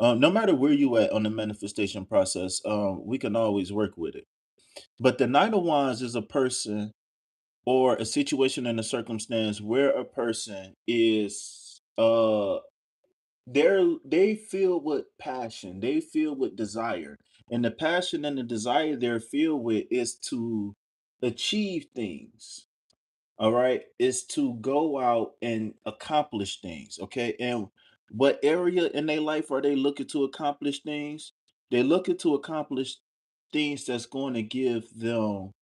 Speaker 1: No matter where you at on the manifestation process, we can always work with it. But the Knight of Wands is a person or a situation and a circumstance where a person is they feel with passion, they feel with desire. And the passion and the desire they're filled with is to achieve things. All right, is to go out and accomplish things. Okay. And what area in their life are they looking to accomplish things? They're looking to accomplish things that's going to give them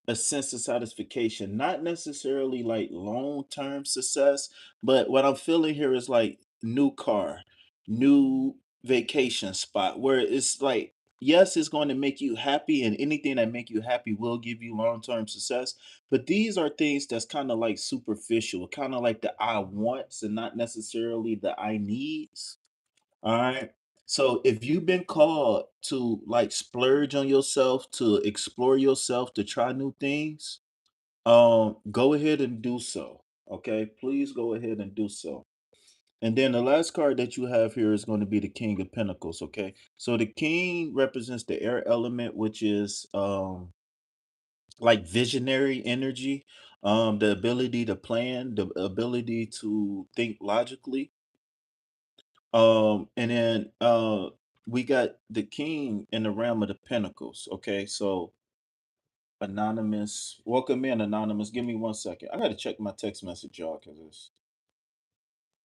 Speaker 1: a sense of satisfaction, not necessarily like long-term success, but what I'm feeling here is like new car, new vacation spot where it's like, yes, it's going to make you happy, and anything that make you happy will give you long-term success. But these are things that's kind of like superficial, kind of like the I wants and not necessarily the I needs. All right. So if you've been called to like splurge on yourself, to explore yourself, to try new things, go ahead and do so. Okay. Please go ahead and do so. And then the last card that you have here is going to be the King of Pentacles. Okay. So the King represents the air element, which is like visionary energy, the ability to plan, the ability to think logically. And then we got the king in the realm of the pentacles. Okay, so anonymous, welcome in, anonymous. Give me 1 second. I gotta check my text message, y'all, because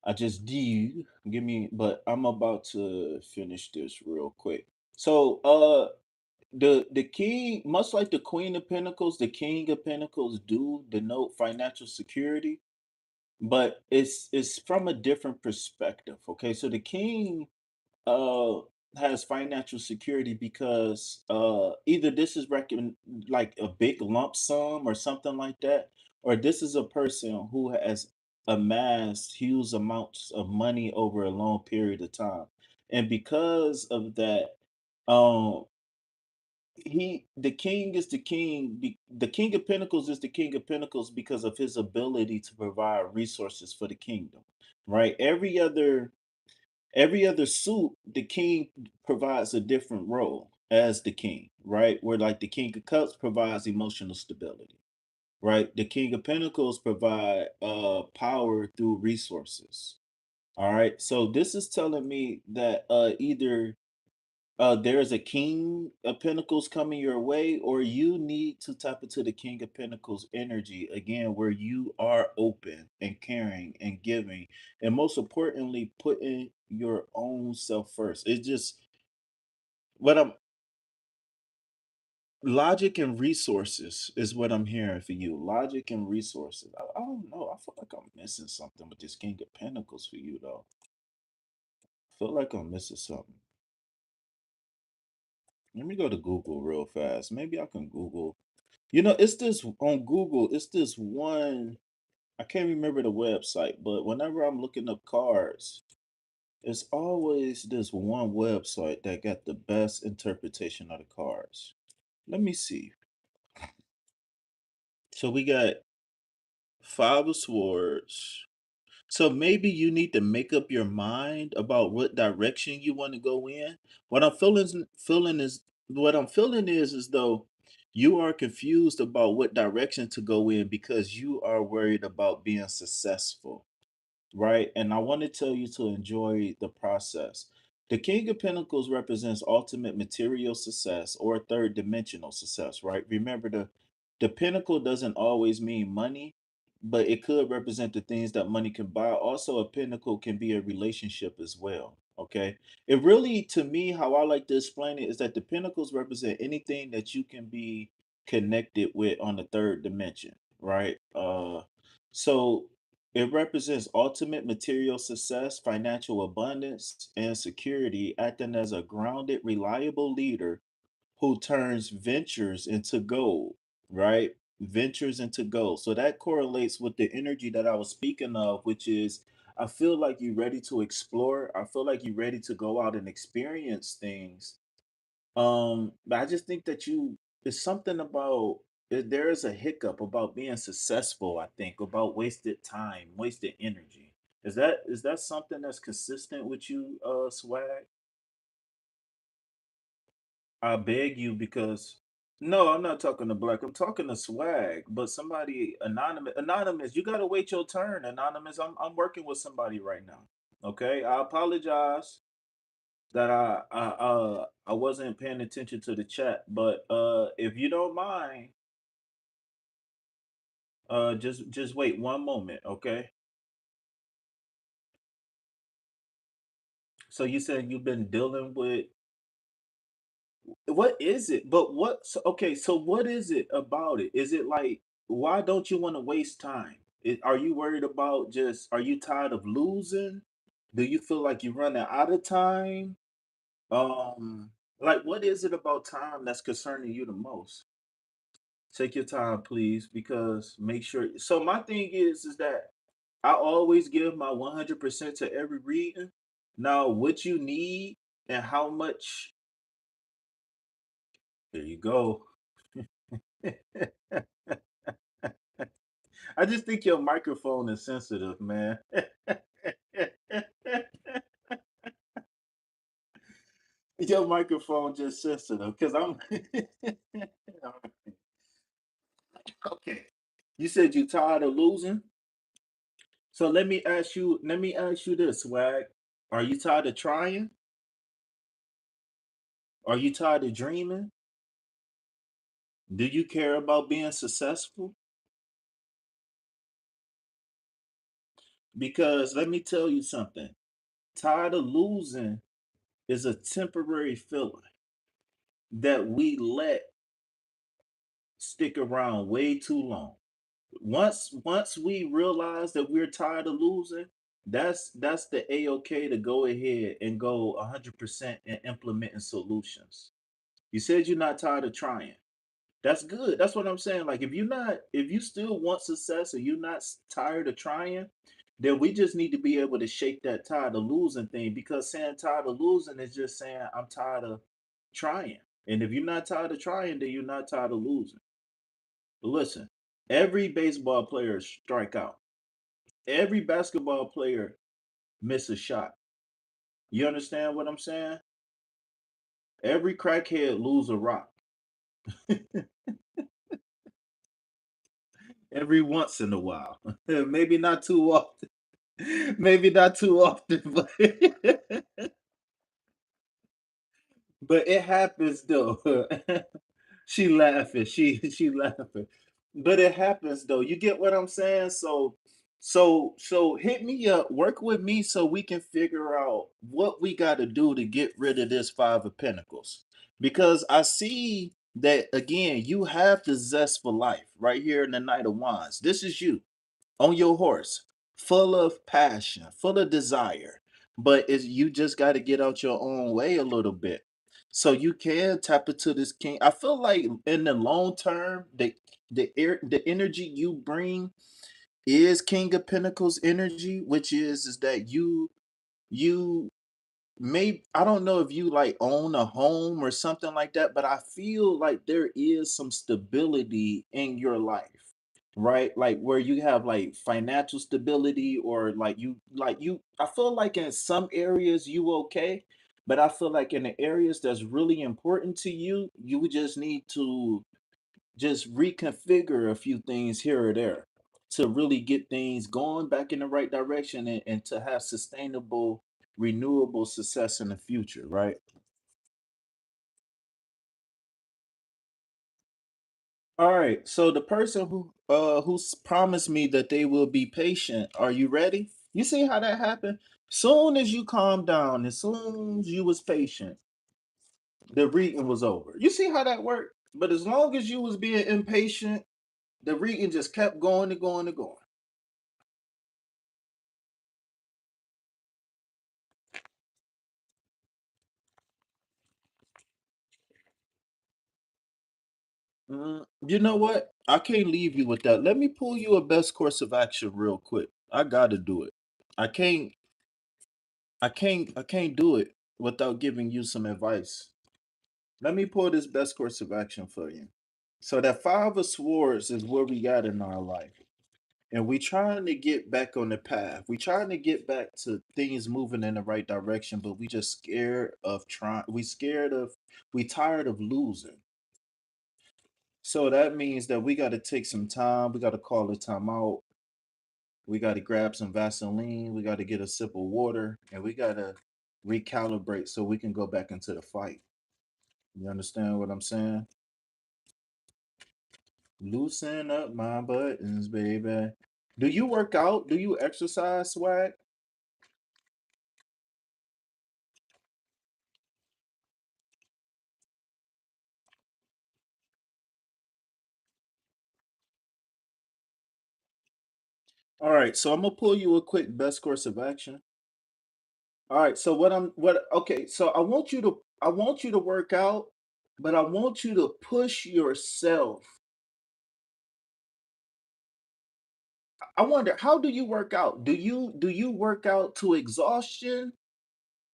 Speaker 1: I just do. Give me, but I'm about to finish this real quick. So the king, much like the Queen of Pentacles, the King of Pentacles do denote financial security, but it's from a different perspective. Okay, so the king uh has financial security because either this is like a big lump sum or something like that, or this is a person who has amassed huge amounts of money over a long period of time. And because of that, um the king is the king, the King of Pentacles is the King of Pentacles because of his ability to provide resources for the kingdom, right? Every other suit, the king provides a different role as the king, right? Where like the King of Cups provides emotional stability, right? The King of Pentacles provide power through resources. All right. So this is telling me that either there's a King of Pentacles coming your way, or you need to tap into the King of Pentacles energy again, where you are open and caring and giving, and most importantly, putting your own self first. It's just what I'm logic and resources is what I'm hearing for you. Logic and resources. I don't know. I feel like I'm missing something with this King of Pentacles for you, though. I feel like I'm missing something. Let me go to Google real fast. Maybe I can Google. You know, it's this on Google, it's this one, I can't remember the website, but whenever I'm looking up cards, it's always this one website that got the best interpretation of the cards. Let me see. So we got Five of Swords. So maybe you need to make up your mind about what direction you want to go in. What I'm feeling is what I'm feeling is as though you are confused about what direction to go in because you are worried about being successful, right? And I want to tell you to enjoy the process. The King of Pentacles represents ultimate material success or third dimensional success, right? Remember the pinnacle doesn't always mean money, but it could represent the things that money can buy. Also, a pinnacle can be a relationship as well. Okay. It really, to me, how I like to explain it is that the pentacles represent anything that you can be connected with on the third dimension, right? So it represents ultimate material success, financial abundance, and security, acting as a grounded, reliable leader who turns ventures into gold, right? Ventures into gold. So that correlates with the energy that I was speaking of, which is I feel like you're ready to explore. I feel like you're ready to go out and experience things. But I just think that it's something about there is a hiccup about being successful, I think, about wasted time, wasted energy. Is that something that's consistent with you, Swag? I beg you because no, I'm not talking to Black. I'm talking to Swag, but somebody anonymous, you gotta wait your turn, anonymous. I'm working with somebody right now. Okay. I apologize that I wasn't paying attention to the chat, but if you don't mind, just wait one moment, okay? So you said you've been dealing with what is it? But what so, okay, so what is it about it? Is it like why don't you want to waste time? Are you worried about just are you tired of losing? Do you feel like you're running out of time? Like what is it about time that's concerning you the most? Take your time, please, because make sure. So my thing is that I always give my 100% to every reading. Now, what you need and how much, there you go. I just think your microphone is sensitive, man. Your microphone just sensitive because I'm okay. You said you tired of losing, so let me ask you this, Swag. Are you tired of trying? Are you tired of dreaming? Do you care about being successful? Because let me tell you something. Tired of losing is a temporary feeling that we let stick around way too long. Once we realize that we're tired of losing, that's the a-okay to go ahead and go 100% in implementing solutions. You said you're not tired of trying. That's good. That's what I'm saying. Like if you still want success or you're not tired of trying, then we just need to be able to shake that tired of losing thing because saying tired of losing is just saying I'm tired of trying. And if you're not tired of trying, then you're not tired of losing. But listen, every baseball player strike out. Every basketball player miss a shot. You understand what I'm saying? Every crackhead lose a rock. Every once in a while. Maybe not too often. Maybe not too often, but but it happens though. She laughing. She laughing. But it happens though. You get what I'm saying? So hit me up, work with me so we can figure out what we got to do to get rid of this five of pentacles. Because I see that again, you have the zest for life right here in the Knight of Wands. This is you on your horse, full of passion, full of desire. But it's, you just got to get out your own way a little bit. So you can tap into this king. I feel like in the long term, the energy you bring is King of Pentacles energy, which is that you maybe I don't know if you like own a home or something like that, but I feel like there is some stability in your life, right? Like where you have like financial stability or like you I feel like in some areas you okay, but I feel like in the areas that's really important to you, you would just need to just reconfigure a few things here or there to really get things going back in the right direction and to have sustainable, renewable success in the future, right? All right. So the person who's promised me that they will be patient, are you ready? You see how that happened? Soon as you calmed down, as soon as you was patient, the reading was over. You see how that worked? But as long as you was being impatient, the reading just kept going and going and going. You know what? I can't leave you with that. Let me pull you a best course of action real quick. I gotta do it. I can't I can't do it without giving you some advice. Let me pull this best course of action for you. So that five of swords is where we got in our life. And we trying to get back on the path. We trying to get back to things moving in the right direction, but we just scared of trying. We tired of losing. So that means that we got to take some time. We got to call a time out. We got to grab some Vaseline. We got to get a sip of water, and we got to recalibrate so we can go back into the fight. You understand what I'm saying? Loosen up my buttons, baby. Do you work out? Do you exercise, swag? All right, so I'm gonna pull you a quick best course of action. All right, so what okay, so I want you to work out, but I want you to push yourself. I wonder, how do you work out? Do you work out to exhaustion,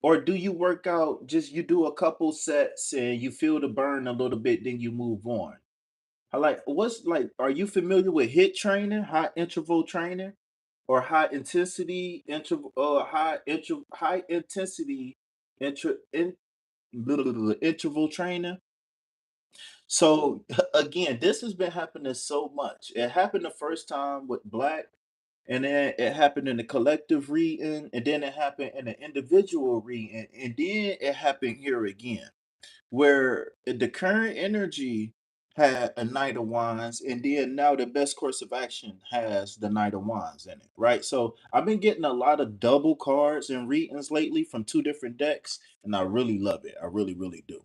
Speaker 1: or do you work out just you do a couple sets and you feel the burn a little bit, then you move on? I like what's like, are you familiar with hit training, high interval training, or high intensity intra, in, interval training? So again, this has been happening so much. It happened the first time with black, and then it happened in the collective reading, and then it happened in the individual reading, and then it happened here again, where the current energy had a Knight of Wands, and then now the best course of action has the Knight of Wands in it, right? So I've been getting a lot of double cards and readings lately from two different decks, and I really love it. I really, really do.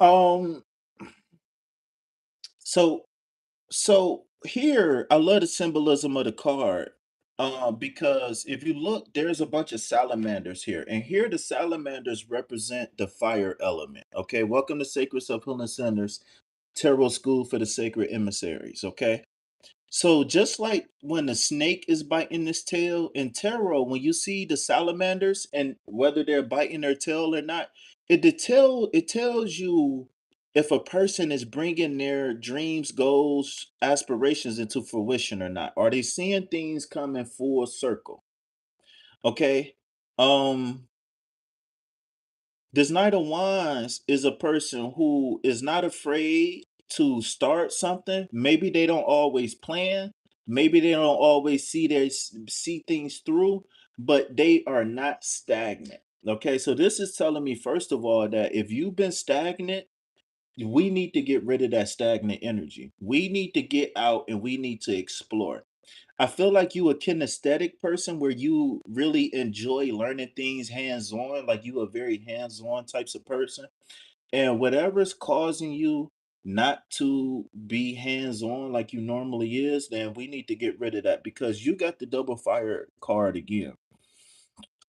Speaker 1: Um, so so here I love the symbolism of the card. Because if you look, there's a bunch of salamanders here, and here the salamanders represent the fire element. Okay, welcome to Sacred Self Healing Centers Tarot School for the Sacred Emissaries. Okay, so just like when the snake is biting its tail in tarot, when you see the salamanders and whether they're biting their tail or not, it tells you if a person is bringing their dreams, goals, aspirations into fruition or not. Are they seeing things come in full circle? Okay. Um, this Knight of Wands is a person who is not afraid to start something. Maybe they don't always plan. Maybe they don't always see things through, but they are not stagnant. Okay, so this is telling me first of all that if you've been stagnant, we need to get rid of that stagnant energy. We need to get out and we need to explore. I feel like you a kinesthetic person where you really enjoy learning things hands-on, like you a very hands-on types of person. And whatever's causing you not to be hands-on like you normally is, then we need to get rid of that because you got the double fire card again.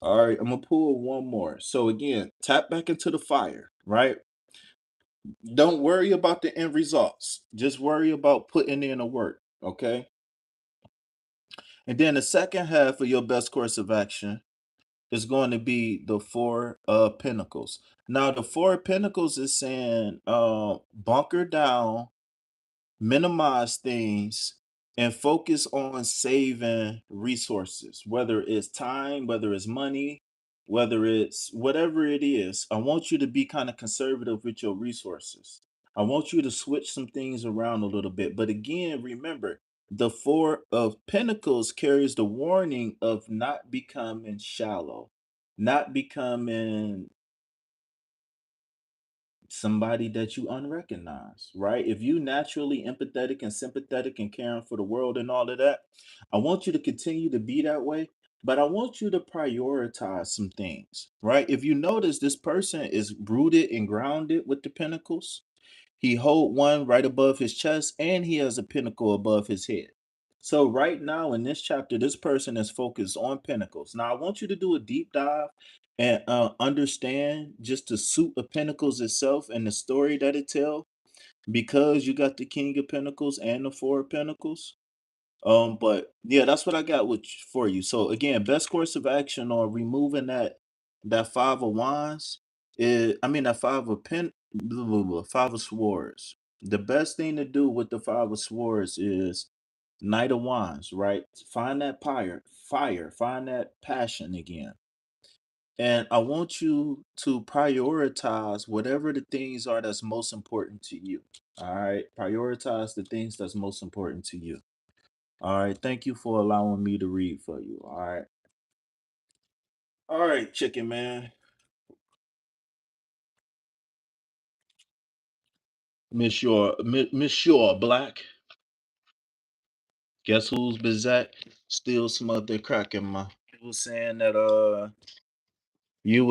Speaker 1: All right, I'm gonna pull one more. So again, tap back into the fire, right? Don't worry about the end results. Just worry about putting in the work, okay? And then the second half of your best course of action is going to be the Four of Pentacles. Now, the Four of Pentacles is saying bunker down, minimize things, and focus on saving resources, whether it's time, whether it's money, whether it's whatever it is. I want you to be kind of conservative with your resources. I want you to switch some things around a little bit. But again, remember, the Four of Pentacles carries the warning of not becoming shallow, not becoming somebody that you unrecognize, right? If you naturally empathetic and sympathetic and caring for the world and all of that, I want you to continue to be that way. But I want you to prioritize some things, right? If you notice, this person is rooted and grounded with the pentacles. He hold one right above his chest, and he has a pinnacle above his head. So right now in this chapter, this person is focused on pentacles. Now I want you to do a deep dive and understand just the suit of pentacles itself and the story that it tells, because you got the king of pentacles and the four of pentacles. But yeah, that's what I got for you. So again, best course of action on removing that five of wands is, I mean, that five of swords. The best thing to do with the five of swords is knight of wands, right? Find that fire, find that passion again. And I want you to prioritize whatever the things are that's most important to you. All right. Prioritize the things that's most important to you. All right. Thank you for allowing me to read for you. All right. All right, chicken man. Monsieur Black. Guess who's Bizak? Still smothered cracking my. You was saying that you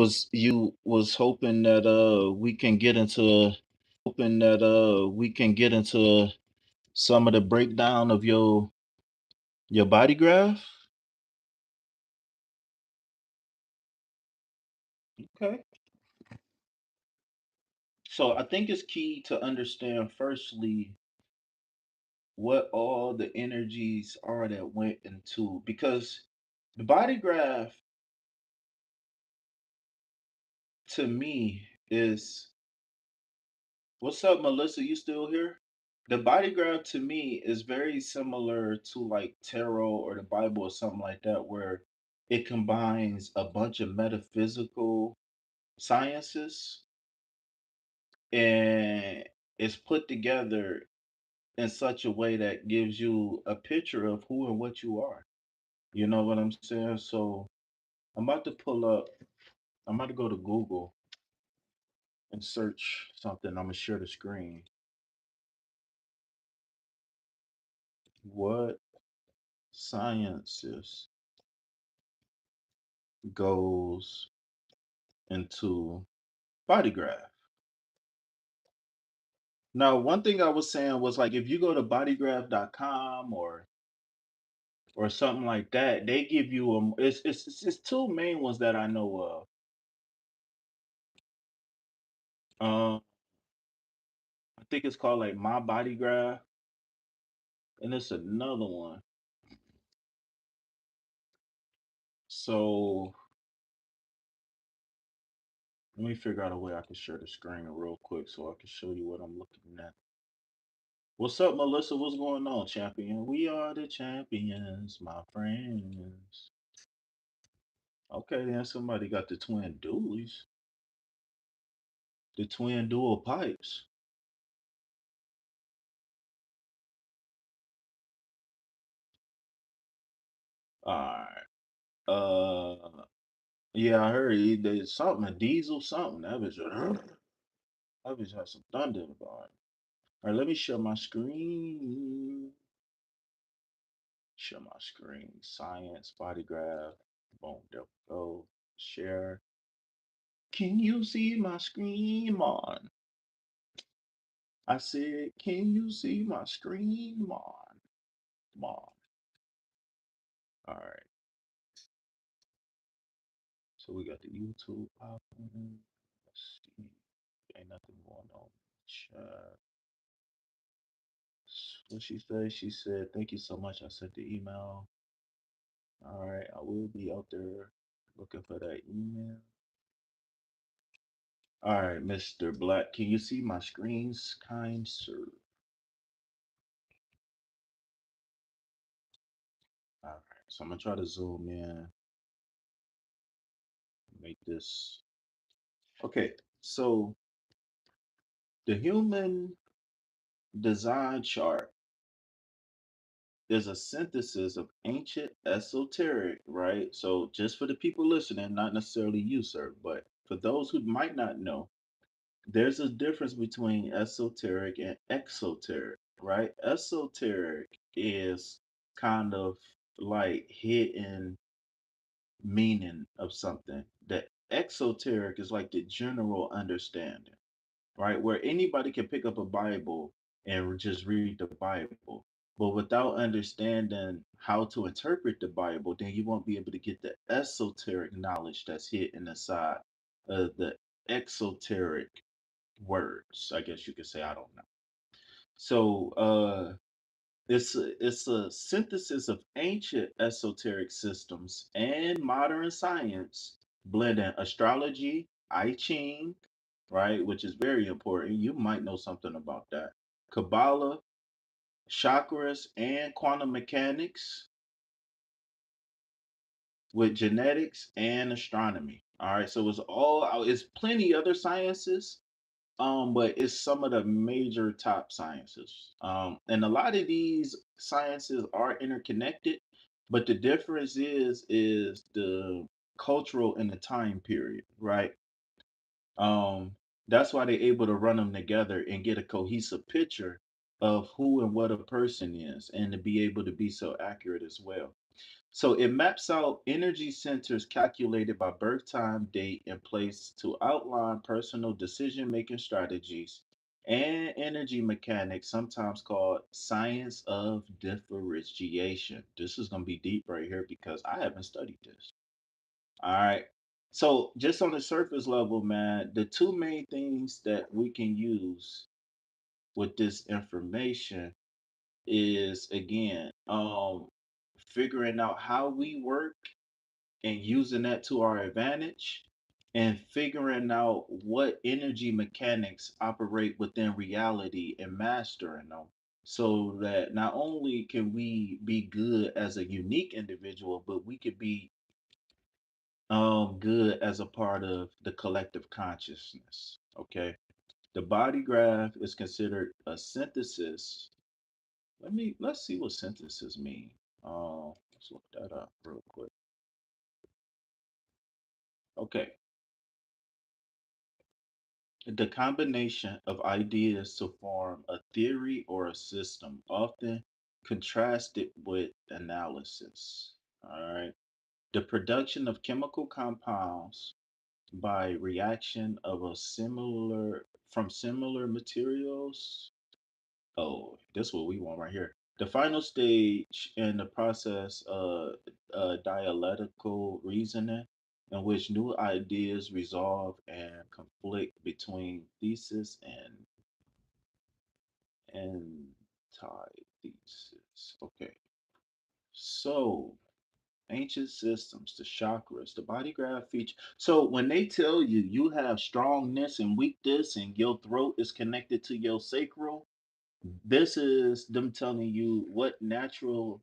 Speaker 1: was hoping that we can get into some of the breakdown of your body graph. Okay. So I think it's key to understand firstly what all the energies are that went into, because the body graph to me is, what's up Melissa, you still here? The body graph to me is very similar to like tarot or the Bible or something like that, where it combines a bunch of metaphysical sciences and it's put together in such a way that gives you a picture of who and what you are. You know what I'm saying? So I'm about to pull up, I'm about to go to Google and search something. I'm gonna share the screen. What sciences goes into body graph? Now, one thing I was saying was like if you go to bodygraph.com or something like that, they give you it's two main ones that I know of. I think it's called like My Body Graph, and it's another one. So let me figure out a way I can share the screen real quick so I can show you what I'm looking at. What's up, Melissa? What's going on, champion? We are the champions, my friends. Okay, then somebody got the twin dualies, the twin dual pipes. All right. Yeah, I heard there's something, a diesel something. That bitch has some thunder about it. All right, let me share my screen. Share my screen. Science, body graph. Boom, there we go. Share. Can you see my screen, Mon? I said, can you see my screen, Mon? Mon. All right. So we got the YouTube popping. Let's see. Ain't nothing going on. Chat. What she say? She said, thank you so much. I sent the email. All right. I will be out there looking for that email. All right, Mr. Black. Can you see my screens, kind sir? All right. So I'm gonna try to zoom in, make this. Okay. So the human design chart is a synthesis of ancient esoteric, right? So just for the people listening, not necessarily you, sir, but for those who might not know, there's a difference between esoteric and exoteric, right? Esoteric is kind of like hidden, meaning of something. The exoteric is like the general understanding, right? Where anybody can pick up a Bible and just read the Bible. But without understanding how to interpret the Bible, then you won't be able to get the esoteric knowledge that's hidden inside of the exoteric words. I guess you could say, I don't know. So it's a synthesis of ancient esoteric systems and modern science, blending astrology, I Ching, right, which is very important. You might know something about that. Kabbalah, chakras, and quantum mechanics with genetics and astronomy. All right, so it's plenty other sciences, but it's some of the major top sciences. And a lot of these sciences are interconnected, but the difference is the cultural and the time period, right? Um, that's why they're able to run them together and get a cohesive picture of who and what a person is, and to be able to be so accurate as well. So it maps out energy centers calculated by birth time, date, and place to outline personal decision making strategies and energy mechanics, sometimes called science of differentiation. This is going to be deep right here because I haven't studied this. All right. So, just on the surface level, man, the two main things that we can use with this information is again, figuring out how we work and using that to our advantage, and figuring out what energy mechanics operate within reality and mastering them, so that not only can we be good as a unique individual, but we could be good as a part of the collective consciousness. Okay. The body graph is considered a synthesis. Let's see what synthesis mean. Let's look that up real quick. Okay. The combination of ideas to form a theory or a system, often contrasted with analysis. All right. The production of chemical compounds by reaction of a similar from similar materials. Oh, this is what we want right here. The final stage in the process of dialectical reasoning, in which new ideas resolve and conflict between thesis and antithesis. Okay, so ancient systems, the chakras, the body graph feature. So when they tell you you have strongness and weakness and your throat is connected to your sacral, this is them telling you what natural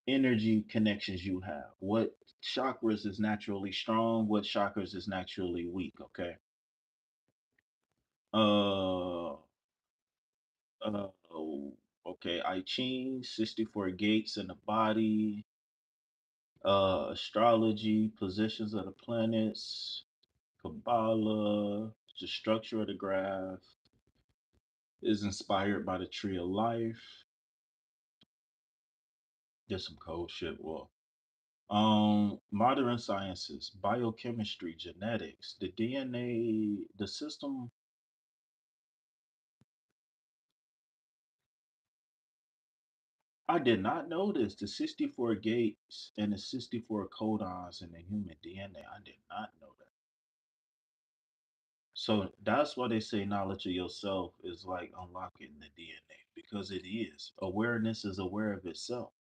Speaker 1: energy connections you have. What chakras is naturally strong, what chakras is naturally weak, okay? Uh okay, I Ching, 64 gates in the body, astrology, positions of the planets, Kabbalah, the structure of the graph is inspired by the tree of life. There's some cold shit. Well, modern sciences, biochemistry, genetics, the DNA, the system. I did not know this. The 64 gates and the 64 codons in the human DNA. I did not know that. So that's why they say knowledge of yourself is like unlocking the DNA, because it is. Awareness is aware of itself.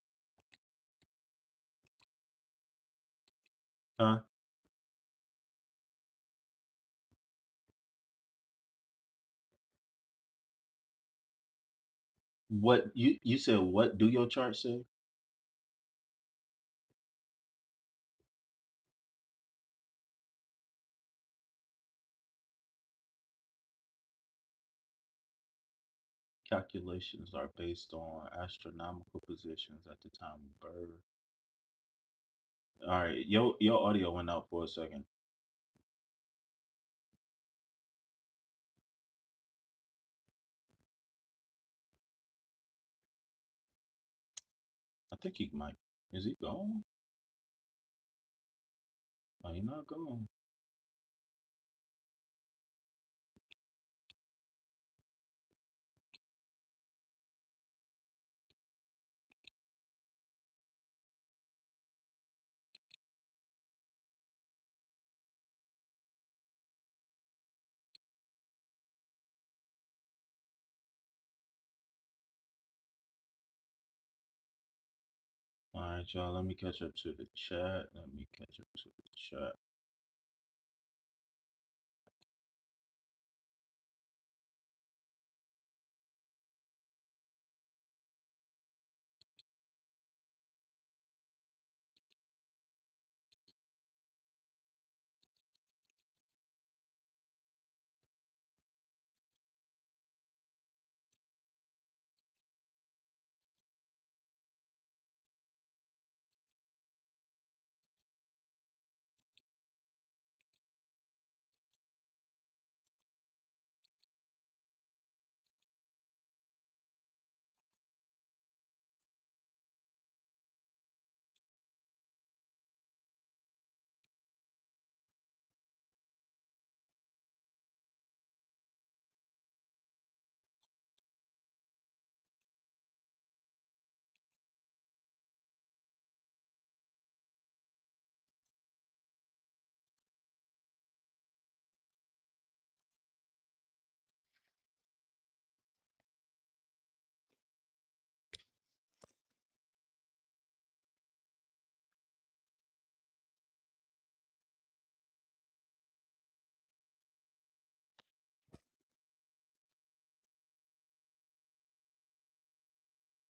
Speaker 1: Huh? What you said, what do your chart say? Calculations are based on astronomical positions at the time of birth. All right, your audio went out for a second. I think he might. Is he gone? Oh, you're not going. All right, y'all. Let me catch up to the chat. Let me catch up to the chat.